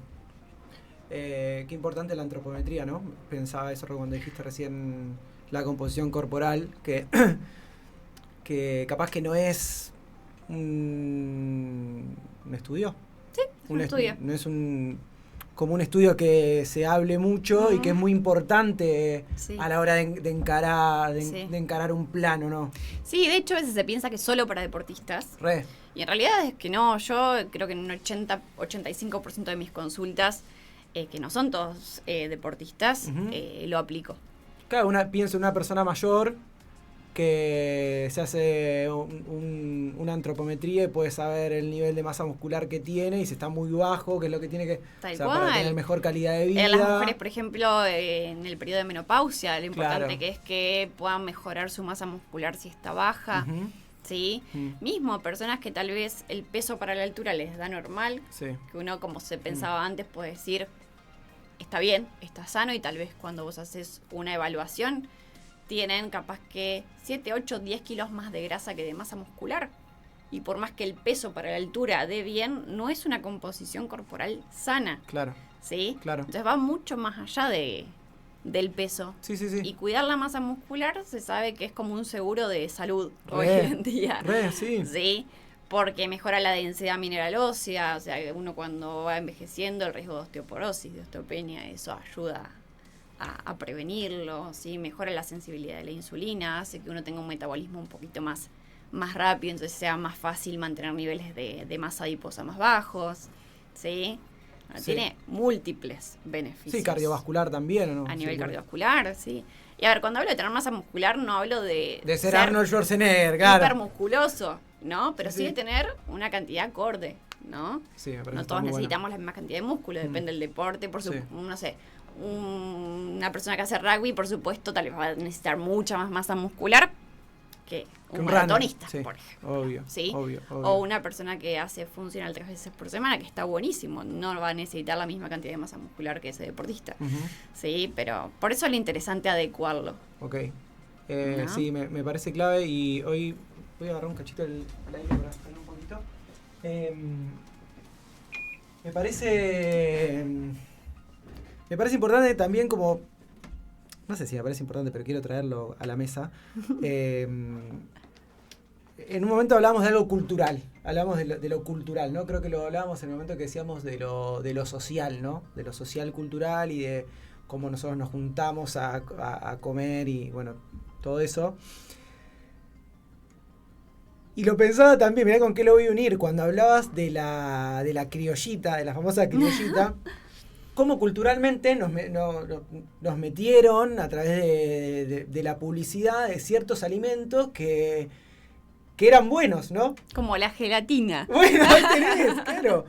Qué importante la antropometría, ¿no? Pensaba eso cuando dijiste recién la composición corporal, que capaz que no es un estudio. Sí, es un estudio. No es como un estudio que se hable mucho y que es muy importante Sí. a la hora de encarar, Sí. de encarar un plano, ¿no? Sí, de hecho a veces se piensa que es solo para deportistas. Re. Y en realidad es que no, yo creo que en un 85% de mis consultas, que no son todos deportistas, Ujú. lo aplico. Claro, pienso en una persona mayor que se hace una antropometría y puede saber el nivel de masa muscular que tiene y si está muy bajo, que es lo que tiene que... Tal para cual. tener mejor calidad de vida. En las mujeres, por ejemplo, en el periodo de menopausia, lo importante Claro. que es que puedan mejorar su masa muscular si está baja, Ujú. ¿sí? Mismo personas que tal vez el peso para la altura les da normal, Sí. que uno como se pensaba antes puede decir, está bien, está sano, y tal vez cuando vos haces una evaluación tienen capaz que 7, 8, 10 kilos más de grasa que de masa muscular. Y por más que el peso para la altura dé bien, no es una composición corporal sana, Claro, ¿sí? claro. Entonces va mucho más allá del peso. Sí, sí, sí. Y cuidar la masa muscular se sabe que es como un seguro de salud hoy Re, en día. re, sí. Sí, porque mejora la densidad mineral ósea, o sea, que uno cuando va envejeciendo, el riesgo de osteoporosis, de osteopenia, eso ayuda a prevenirlo, ¿sí? Mejora la sensibilidad de la insulina, hace que uno tenga un metabolismo un poquito más rápido, entonces sea más fácil mantener niveles de masa adiposa más bajos, ¿sí? Sí. Tiene múltiples beneficios. Sí, cardiovascular también, ¿o no? A nivel Sí, cardiovascular, sí. Y a ver, cuando hablo de tener masa muscular, no hablo de ser Arnold Schwarzenegger, claro. hipermusculoso, ¿no? Pero Sí, sí sí. de tener una cantidad acorde, ¿no? Sí, me parece No está todos muy bueno. necesitamos la misma cantidad de músculo, depende del deporte, Sí. no sé, una persona que hace rugby, por supuesto, tal vez va a necesitar mucha más masa muscular que Que un runner, maratonista, sí, por ejemplo. Obvio, ¿Sí? obvio. O una persona que hace funcional 3 veces por semana, que está buenísimo, no va a necesitar la misma cantidad de masa muscular que ese deportista. Ujú. Sí, pero por eso es lo interesante adecuarlo. Ok. ¿No? Sí, me parece clave y hoy voy a agarrar un cachito del aire para frenar un poquito. Me parece importante también como, no sé si me parece importante, pero quiero traerlo a la mesa. En un momento hablamos de algo cultural, hablamos de lo cultural, ¿no? Creo que lo hablábamos en el momento que decíamos de lo social, ¿no? De lo social cultural y de cómo nosotros nos juntamos a comer y, bueno, todo eso. Y lo pensaba también, mirá con qué lo voy a unir, cuando hablabas de la criollita, de la famosa criollita, cómo culturalmente nos metieron a través de la publicidad de ciertos alimentos que eran buenos, ¿no? Como la gelatina. Bueno, ahí tenés, claro.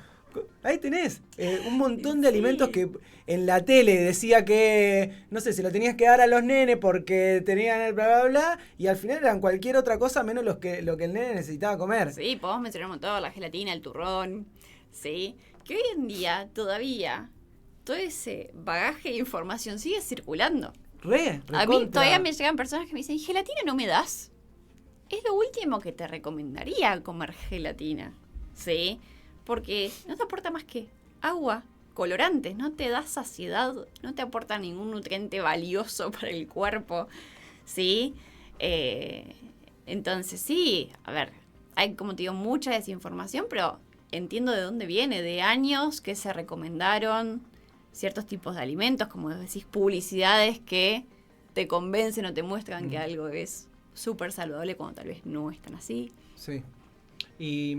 Ahí tenés un montón de alimentos que en la tele decía que, no sé, se lo tenías que dar a los nenes porque tenían el bla, bla, bla, y al final eran cualquier otra cosa menos lo que el nene necesitaba comer. Sí, podemos mencionar un montón, la gelatina, el turrón, sí. Que hoy en día todavía todo ese bagaje de información sigue circulando. A mí todavía me llegan personas que me dicen, ¿gelatina no me das? Es lo último que te recomendaría comer gelatina, ¿sí? Porque no te aporta más que agua, colorantes, no te da saciedad, no te aporta ningún nutriente valioso para el cuerpo, ¿sí? Entonces sí, a ver, hay como te digo mucha desinformación, pero entiendo de dónde viene, de años que se recomendaron ciertos tipos de alimentos, como decís, publicidades que te convencen o te muestran que algo es súper saludable cuando tal vez no es tan así. Sí. Y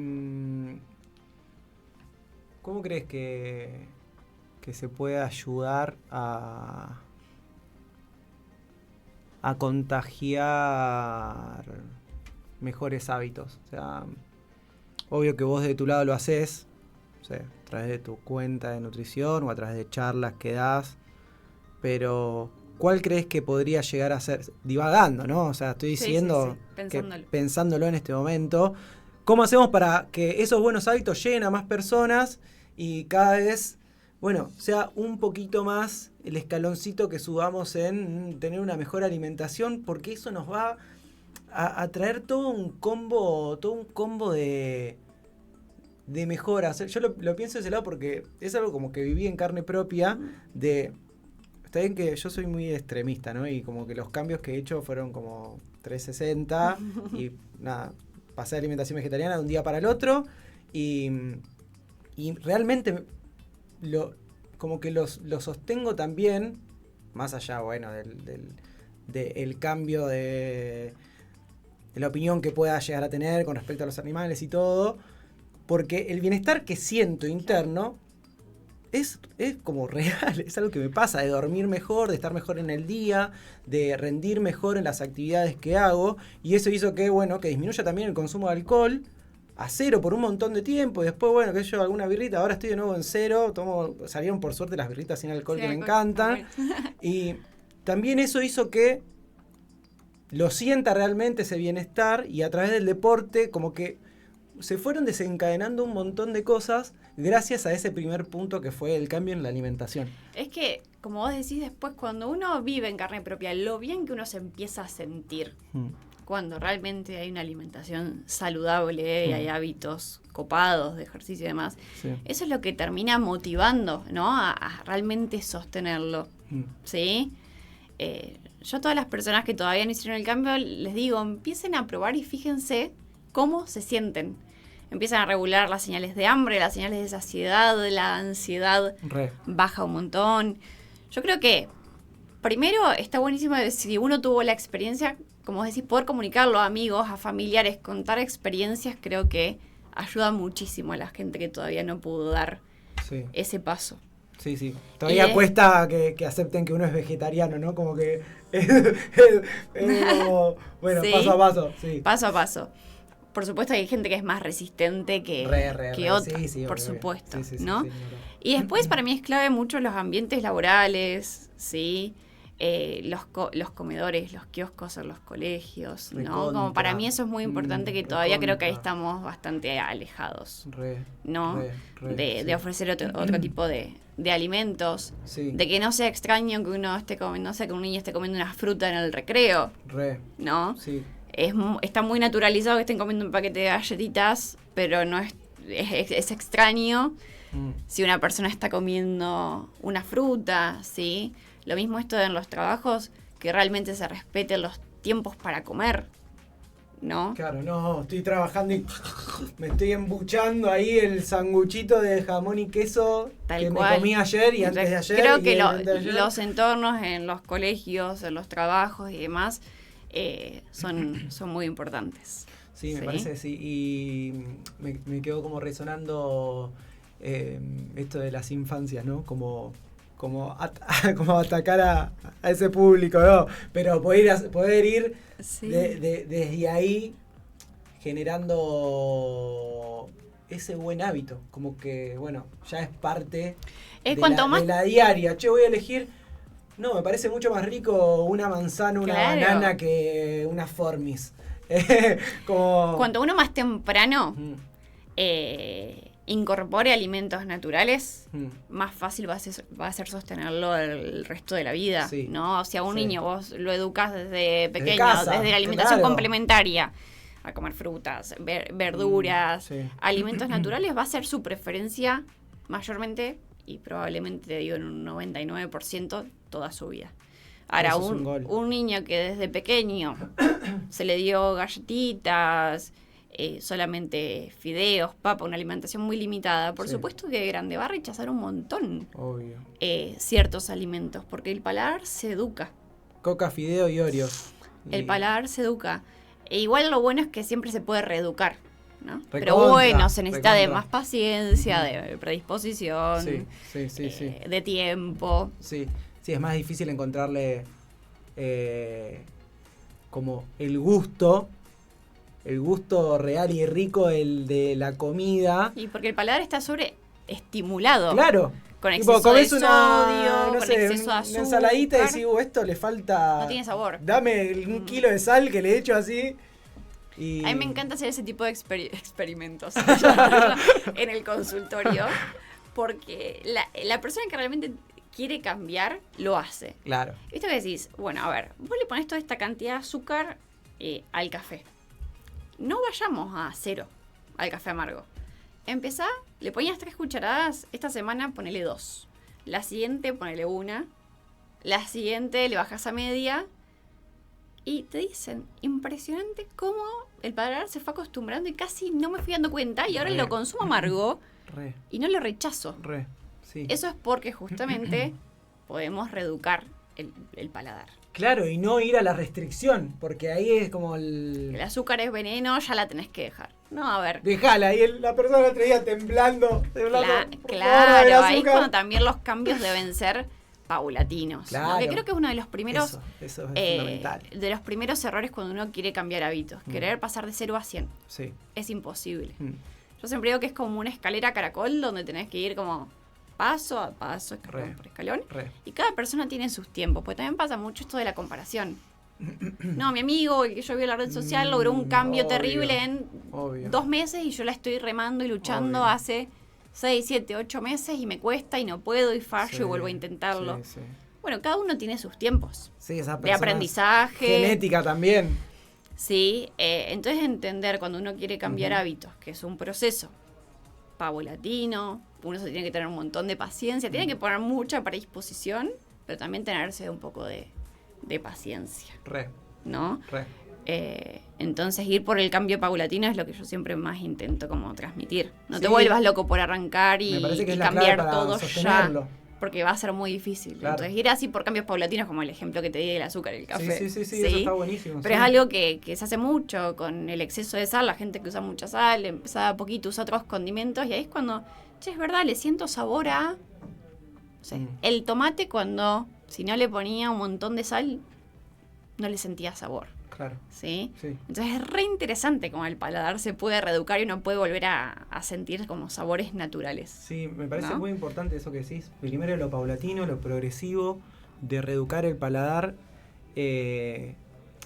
¿cómo crees que se puede ayudar a contagiar mejores hábitos? O sea, obvio que vos de tu lado lo haces, o sea, a través de tu cuenta de nutrición o a través de charlas que das, pero ¿cuál crees que podría llegar a ser? Divagando, ¿no? O sea, estoy diciendo sí. Pensándolo en este momento. ¿Cómo hacemos para que esos buenos hábitos lleguen a más personas y cada vez, bueno, sea un poquito más el escaloncito que subamos en tener una mejor alimentación? Porque eso nos va a traer todo un combo de mejoras. Yo lo pienso de ese lado porque es algo como que viví en carne propia de... Está bien que yo soy muy extremista, ¿no? Y como que los cambios que he hecho fueron como 360 y nada, pasé de alimentación vegetariana de un día para el otro y realmente como que lo sostengo también, más allá, bueno, del cambio de la opinión que pueda llegar a tener con respecto a los animales y todo, porque el bienestar que siento interno es como real, es algo que me pasa, de dormir mejor, de estar mejor en el día, de rendir mejor en las actividades que hago, y eso hizo que disminuya también el consumo de alcohol a cero por un montón de tiempo, y después, bueno, que yo alguna birrita, ahora estoy de nuevo en cero, salieron por suerte las birritas sin alcohol que me encantan, y también eso hizo que lo sienta realmente ese bienestar, y a través del deporte como que se fueron desencadenando un montón de cosas gracias a ese primer punto que fue el cambio en la alimentación. Es que, como vos decís después, cuando uno vive en carne propia, lo bien que uno se empieza a sentir cuando realmente hay una alimentación saludable y hay hábitos copados de ejercicio y demás, eso es lo que termina motivando, ¿no? A realmente sostenerlo, ¿sí? Yo a todas las personas que todavía no hicieron el cambio les digo, empiecen a probar y fíjense cómo se sienten. Empiezan a regular las señales de hambre, las señales de saciedad, la ansiedad baja un montón. Yo creo que primero está buenísimo si uno tuvo la experiencia, como vos decís, poder comunicarlo a amigos, a familiares, contar experiencias, creo que ayuda muchísimo a la gente que todavía no pudo dar ese paso. Sí. Todavía cuesta que acepten que uno es vegetariano, ¿no? Como que como, bueno, paso a paso. Sí. Paso a paso. Por supuesto hay gente que es más resistente que otra, por supuesto, ¿no? Sí, y después para mí es clave mucho los ambientes laborales, ¿sí? Los comedores, los kioscos en los colegios, ¿no? Como para mí eso es muy importante, que todavía creo que ahí estamos bastante alejados, ¿no? De ofrecer otro tipo de alimentos, de que no sea extraño que uno esté comiendo, no sé, que un niño esté comiendo una fruta en el recreo, ¿no? Sí. Está muy naturalizado que estén comiendo un paquete de galletitas, pero no es extraño si una persona está comiendo una fruta, ¿sí? Lo mismo esto en los trabajos, que realmente se respeten los tiempos para comer, ¿no? Claro, no, estoy trabajando y me estoy embuchando ahí el sanguchito de jamón y queso Tal que cual. me comí ayer y antes de ayer. Creo y que antes de ayer. los entornos en los colegios, en los trabajos y demás son muy importantes. Sí, me parece que sí. Y me quedó como resonando esto de las infancias, ¿no? Como atacar a ese público, ¿no? Pero poder ir Sí. desde ahí generando ese buen hábito. Como que, bueno, ya es parte Es cuanto más de la diaria. Che, voy a elegir... No, me parece mucho más rico una manzana, una Claro. banana que una Formis. Como... cuanto uno más temprano Mm, incorpore alimentos naturales, mm. más fácil va a ser sostenerlo el resto de la vida, Sí. ¿no? Si a un Sí. niño vos lo educas desde pequeño, casa, desde la alimentación claro. complementaria, a comer frutas, verduras, sí. alimentos naturales, va a ser su preferencia mayormente y probablemente, te digo, en un 99% toda su vida. Ahora, Eso es un gol. un niño que desde pequeño se le dio galletitas, solamente fideos, papa, una alimentación muy limitada, por Sí. supuesto que de grande va a rechazar un montón Obvio. ciertos alimentos, porque el paladar se educa. Coca, fideo y Oreos. El Y- paladar se educa. E igual lo bueno es que siempre se puede reeducar, ¿no? Pero Recontra, bueno, se necesita de recontra. más paciencia, de predisposición, Sí, sí, sí, sí. de tiempo. Sí, sí, es más difícil encontrarle como el gusto real y rico, el de la comida. Y porque el paladar está sobreestimulado. Claro. Con Tipo, exceso de comés sodio, no con sé, exceso de una azúcar. ensaladita y decís, esto le falta... No tiene sabor. Dame un kilo de sal que le echo así. Y... A mí me encanta hacer ese tipo de experimentos en el consultorio, porque la persona que realmente quiere cambiar, lo hace. Claro. Esto que decís, bueno, a ver, vos le pones toda esta cantidad de azúcar al café. No vayamos a 0 al café amargo. Empezá, le ponías 3 cucharadas, esta semana ponele 2. La siguiente ponele 1. La siguiente le bajas a media. Y te dicen, impresionante cómo el paladar se fue acostumbrando y casi no me fui dando cuenta y ahora Re. lo consumo amargo Re, y no lo rechazo. sí. Eso es porque justamente podemos reeducar el paladar. Claro, y no ir a la restricción, porque ahí es como El azúcar es veneno, ya la tenés que dejar. No, a ver. Dejala, y la persona el otro día temblando. Por favor, Claro, el ahí es azúcar. cuando también los cambios deben ser paulatinos. ¿no? Claro. Que creo que es uno de los primeros Eso es fundamental. de los primeros errores cuando uno quiere cambiar hábitos. Querer pasar de 0 a 100. Sí. Es imposible. Mm. Yo siempre digo que es como una escalera caracol donde tenés que ir como paso a paso, escalón Re. por escalón. Re. Y cada persona tiene sus tiempos, porque también pasa mucho esto de la comparación. No, mi amigo, el que yo vi en la red social, logró un cambio obvio, terrible en obvio. 2 meses y yo la estoy remando y luchando Obvio. hace 6, 7, 8 meses y me cuesta y no puedo y fallo Sí, y vuelvo a intentarlo. Sí, sí. Bueno, cada uno tiene sus tiempos Sí, esa de persona aprendizaje. genética también. Sí, entonces entender cuando uno quiere cambiar Ujú. hábitos, que es un proceso paulatino, uno se tiene que tener un montón de paciencia, tiene que poner mucha predisposición, pero también tenerse un poco de paciencia, Re, ¿no? re. Entonces ir por el cambio paulatino es lo que yo siempre más intento como transmitir. No te Sí. vuelvas loco por arrancar Me parece que y es la clave cambiar para todo sostenerlo. ya, porque va a ser muy difícil. Claro. Entonces ir así por cambios paulatinos, como el ejemplo que te di del azúcar y el café. Sí, eso está buenísimo. Pero sí. es algo que se hace mucho con el exceso de sal, la gente que usa mucha sal, empieza a poquito, usa otros condimentos, y ahí es cuando, che, es verdad, le siento sabor a, no sé, Mm. el tomate cuando, si no le ponía un montón de sal, no le sentía sabor, Claro, ¿sí? sí. Entonces es re interesante como el paladar se puede reeducar y uno puede volver a sentir como sabores naturales. Sí, me parece ¿No? muy importante eso que decís. Primero lo paulatino, lo progresivo, de reeducar el paladar.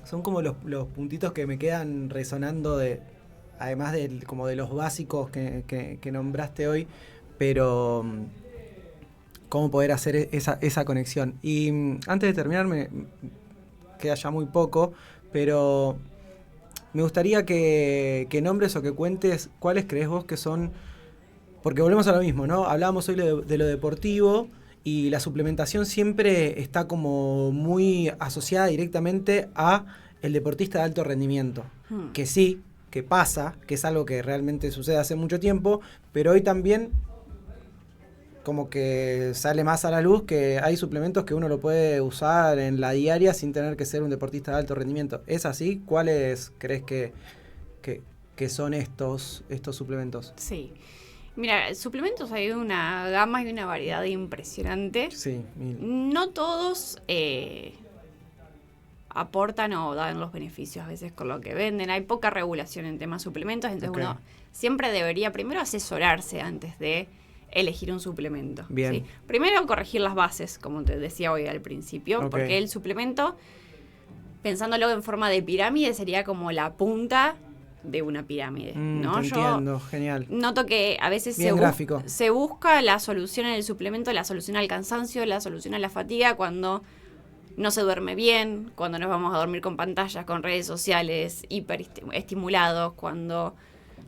Son como los puntitos que me quedan resonando además como de los básicos que nombraste hoy, pero cómo poder hacer esa conexión. Y antes de terminar, queda ya muy poco, pero me gustaría que nombres o que cuentes cuáles crees vos que son, porque volvemos a lo mismo, ¿no? Hablábamos hoy de lo deportivo y la suplementación siempre está como muy asociada directamente a el deportista de alto rendimiento, que sí, que pasa, que es algo que realmente sucede hace mucho tiempo, pero hoy también como que sale más a la luz que hay suplementos que uno lo puede usar en la diaria sin tener que ser un deportista de alto rendimiento. ¿Es así? ¿Cuáles crees que son estos suplementos? Sí. Mira, suplementos hay una gama y una variedad impresionante. Sí, No todos aportan o dan los beneficios a veces con lo que venden. Hay poca regulación en temas suplementos, entonces Ok. uno siempre debería primero asesorarse antes de elegir un suplemento. Bien. ¿Sí? Primero corregir las bases, como te decía hoy al principio, Ok. porque el suplemento, pensándolo en forma de pirámide, sería como la punta de una pirámide, ¿no? Te entiendo, genial. Noto que a veces Bien gráfico. se busca la solución en el suplemento, la solución al cansancio, la solución a la fatiga cuando no se duerme bien, cuando nos vamos a dormir con pantallas, con redes sociales, hiperestimulados, cuando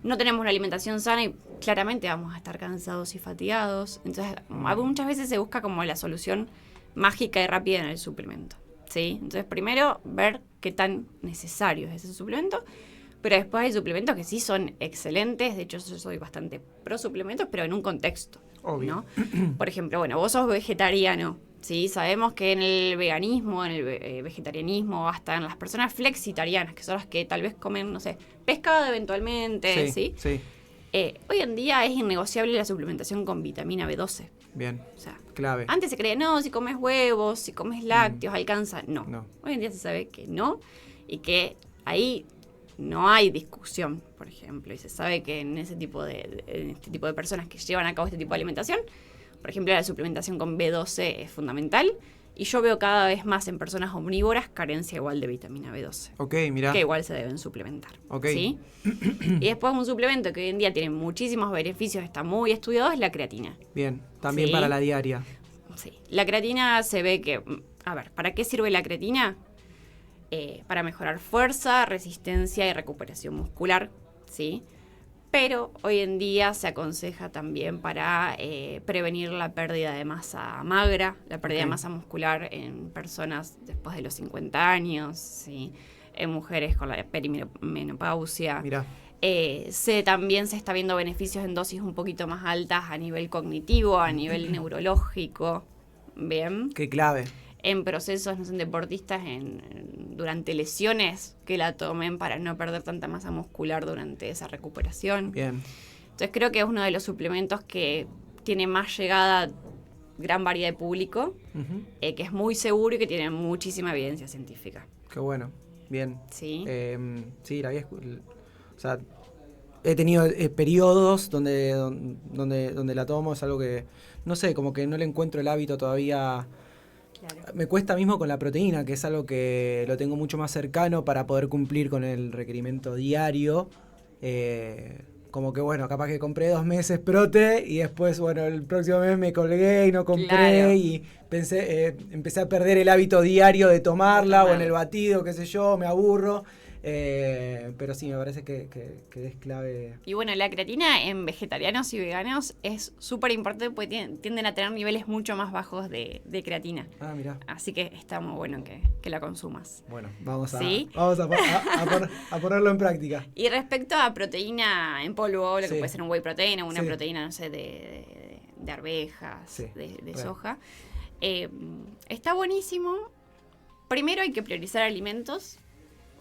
no tenemos una alimentación sana y claramente vamos a estar cansados y fatigados. Entonces, muchas veces se busca como la solución mágica y rápida en el suplemento, ¿sí? Entonces, primero, ver qué tan necesario es ese suplemento. Pero después hay suplementos que sí son excelentes. De hecho, yo soy bastante pro suplementos, pero en un contexto, Obvio. ¿no? Por ejemplo, bueno, vos sos vegetariano, ¿sí? Sabemos que en el veganismo, en el vegetarianismo, hasta en las personas flexitarianas, que son las que tal vez comen, no sé, pescado eventualmente, ¿sí? Sí, Hoy en día es innegociable la suplementación con vitamina B12. bien, O sea, clave. antes se creía, no, si comes huevos, si comes lácteos, alcanza. No. No. Hoy en día se sabe que no y que ahí no hay discusión, por ejemplo. Y se sabe que en este tipo de personas que llevan a cabo este tipo de alimentación, por ejemplo, la suplementación con B12 es fundamental. Y yo veo cada vez más en personas omnívoras carencia igual de vitamina B12. Ok, mirá. Que igual se deben suplementar. Ok. ¿Sí? Y después un suplemento que hoy en día tiene muchísimos beneficios, está muy estudiado, es la creatina. Bien, también Sí. para la diaria. Sí. La creatina se ve que... A ver, ¿para qué sirve la creatina? Para mejorar fuerza, resistencia y recuperación muscular, ¿sí? Pero hoy en día se aconseja también para prevenir la pérdida de masa magra, la pérdida de masa muscular en personas después de los 50 años, ¿sí? En mujeres con la perimenopausia. Mirá. También se está viendo beneficios en dosis un poquito más altas a nivel cognitivo, a nivel neurológico, ¿bien? Qué clave. En procesos, no sé, deportistas durante lesiones que la tomen para no perder tanta masa muscular durante esa recuperación. Bien. Entonces creo que es uno de los suplementos que tiene más llegada a gran variedad de público, Ujú. que es muy seguro y que tiene muchísima evidencia científica. Qué bueno. Bien. ¿Sí? Sí, la había o sea, he tenido periodos donde la tomo, es algo que, no sé, como que no le encuentro el hábito todavía. Claro. Me cuesta mismo con la proteína, que es algo que lo tengo mucho más cercano para poder cumplir con el requerimiento diario. Como que, bueno, capaz que compré 2 meses prote y después, bueno, el próximo mes me colgué y no compré Claro. y empecé a perder el hábito diario de tomarla o en el batido, qué sé yo, me aburro. Pero sí, me parece que es clave. Y bueno, la creatina en vegetarianos y veganos es súper importante porque tienden a tener niveles mucho más bajos de creatina. Ah, mirá. Así que está muy bueno que la consumas. Bueno, vamos ¿Sí? a ponerlo en práctica. Y respecto a proteína en polvo, lo que Sí. puede ser un whey protein o una Sí. proteína, no sé, de arvejas, Sí, de real. soja, está buenísimo. Primero hay que priorizar alimentos.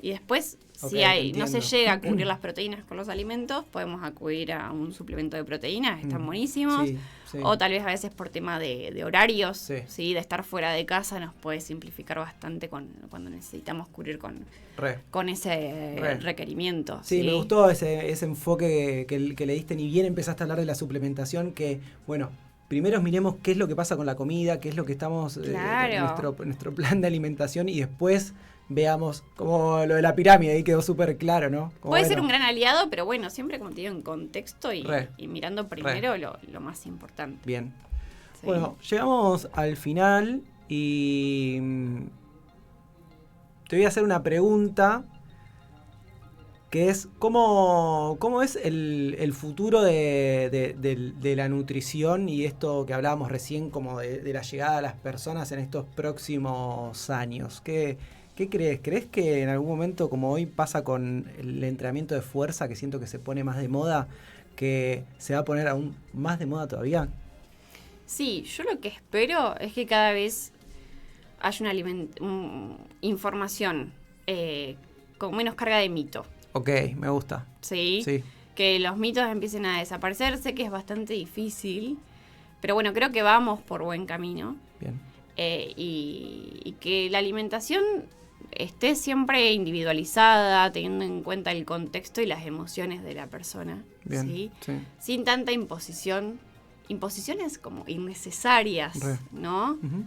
Y después, Ok, si te no se entiendo. llega a cubrir las proteínas con los alimentos, podemos acudir a un suplemento de proteínas, están buenísimos. Sí, sí. O tal vez a veces por tema de horarios, Sí. ¿sí? De estar fuera de casa, nos puede simplificar bastante cuando necesitamos cubrir Re. con ese Re. requerimiento. Sí, me gustó ese enfoque que le diste, ni bien empezaste a hablar de la suplementación, que, bueno, primero miremos qué es lo que pasa con la comida, qué es lo que estamos, Claro. nuestro plan de alimentación, y después veamos como lo de la pirámide, ahí quedó súper claro, ¿no? Como, Puede ser bueno, un gran aliado, pero bueno, siempre como te digo, en contexto y Re. mirando primero lo más importante. Bien. ¿sí? Bueno, llegamos al final y te voy a hacer una pregunta que es cómo es el futuro de la nutrición y esto que hablábamos recién, como de la llegada a las personas en estos próximos años. ¿Qué crees? ¿Crees que en algún momento, como hoy pasa con el entrenamiento de fuerza, que siento que se pone más de moda, que se va a poner aún más de moda todavía? Sí, yo lo que espero es que cada vez haya información con menos carga de mito. Ok, me gusta. ¿Sí? Sí. Que los mitos empiecen a desaparecer. Sé que es bastante difícil, pero bueno, creo que vamos por buen camino. Bien. Y que la alimentación esté siempre individualizada, teniendo en cuenta el contexto y las emociones de la persona. Bien, ¿sí? sí. Sin tanta imposiciones como innecesarias, ¿no? Uh-huh.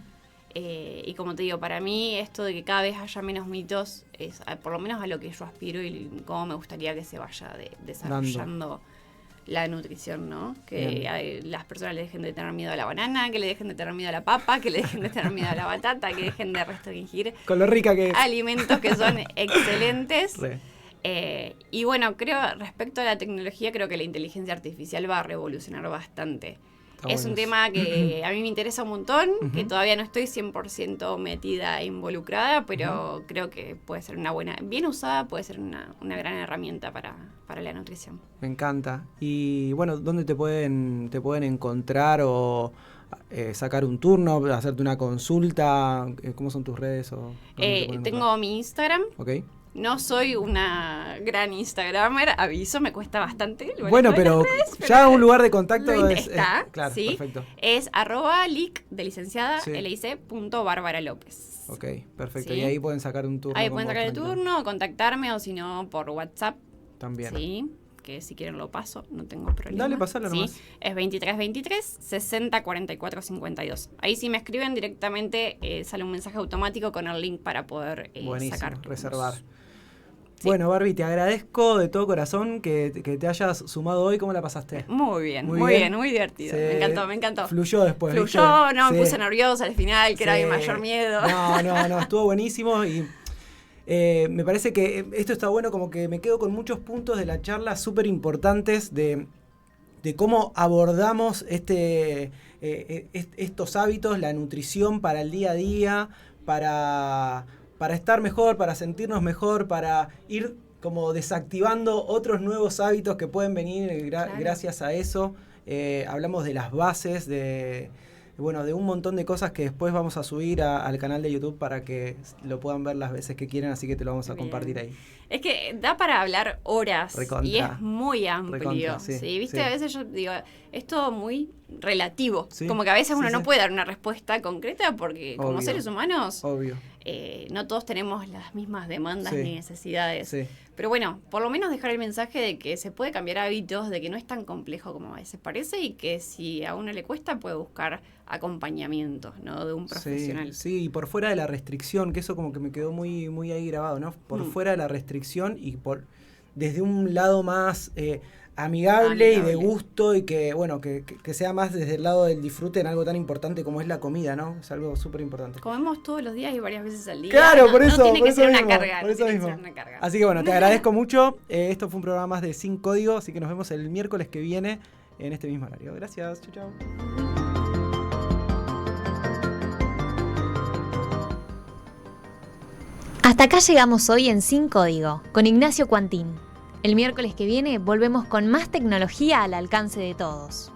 Y como te digo, para mí esto de que cada vez haya menos mitos es por lo menos a lo que yo aspiro y cómo me gustaría que se vaya desarrollando la nutrición, ¿no? Que las personas le dejen de tener miedo a la banana, que le dejen de tener miedo a la papa, que le dejen de tener miedo a la batata, que dejen de restringir con lo rica que es. Alimentos que son excelentes. Re. Y bueno, respecto a la tecnología, creo que la inteligencia artificial va a revolucionar bastante. Es un tema que a mí me interesa un montón, que todavía no estoy 100% metida e involucrada, pero creo que puede ser bien usada, puede ser una gran herramienta para la nutrición. Me encanta. Y bueno, ¿dónde te pueden encontrar o sacar un turno, hacerte una consulta? ¿Cómo son tus redes? Tengo mi Instagram. Ok. No soy una gran Instagramer, aviso, me cuesta bastante. Bueno, pero ya un lugar de contacto está, claro, ¿sí? Perfecto. Es @lic de licenciada lic.Bárbara López. Ok, perfecto. ¿Sí? Y ahí pueden sacar un turno. Ahí pueden sacar el turno, contactarme o si no por WhatsApp. También. Sí, que si quieren lo paso, no tengo problema. Dale, pasalo nomás. Sí, es 2323 60 44 52. Ahí si me escriben directamente sale un mensaje automático con el link para poder sacar turnos. Reservar. Sí. Bueno, Barbie, te agradezco de todo corazón que te hayas sumado hoy. ¿Cómo la pasaste? Muy bien, muy divertido. Me encantó. Fluyó después. Fluyó, ¿viste? no, me puse nerviosa al final, que era mi mayor miedo. No, estuvo buenísimo y me parece que esto está bueno, como que me quedo con muchos puntos de la charla súper importantes de cómo abordamos estos hábitos, la nutrición para el día a día, para estar mejor, para sentirnos mejor, para ir como desactivando otros nuevos hábitos que pueden venir gracias a eso. Hablamos de las bases, de un montón de cosas que después vamos a subir al canal de YouTube para que lo puedan ver las veces que quieran, así que te lo vamos a compartir ahí. Es que da para hablar horas. Recontra. Y es muy amplio. Recontra, sí, ¿Viste? sí. A veces yo digo, es todo muy relativo. Sí, como que a veces uno sí. no puede dar una respuesta concreta porque como Obvio. seres humanos Obvio. no todos tenemos las mismas demandas Sí. ni necesidades. Sí. Pero bueno, por lo menos dejar el mensaje de que se puede cambiar hábitos, de que no es tan complejo como a veces parece y que si a uno le cuesta puede buscar acompañamiento, ¿no? De un profesional. Sí, y por fuera de la restricción, que eso como que me quedó muy, muy ahí grabado, ¿no? Por fuera de la restricción y desde un lado más amigable y de gusto y que sea más desde el lado del disfrute en algo tan importante como es la comida, ¿no? Es algo súper importante. Comemos todos los días y varias veces al día. Claro, por eso. No tiene por que eso ser mismo, una carga. por No eso tiene que mismo. ser una carga. Así que bueno, te agradezco mucho. Esto fue un programa más de Sin Código, así que nos vemos el miércoles que viene en este mismo horario. Gracias, chau. Hasta acá llegamos hoy en Sin Código, con Ignacio Cuantín. El miércoles que viene volvemos con más tecnología al alcance de todos.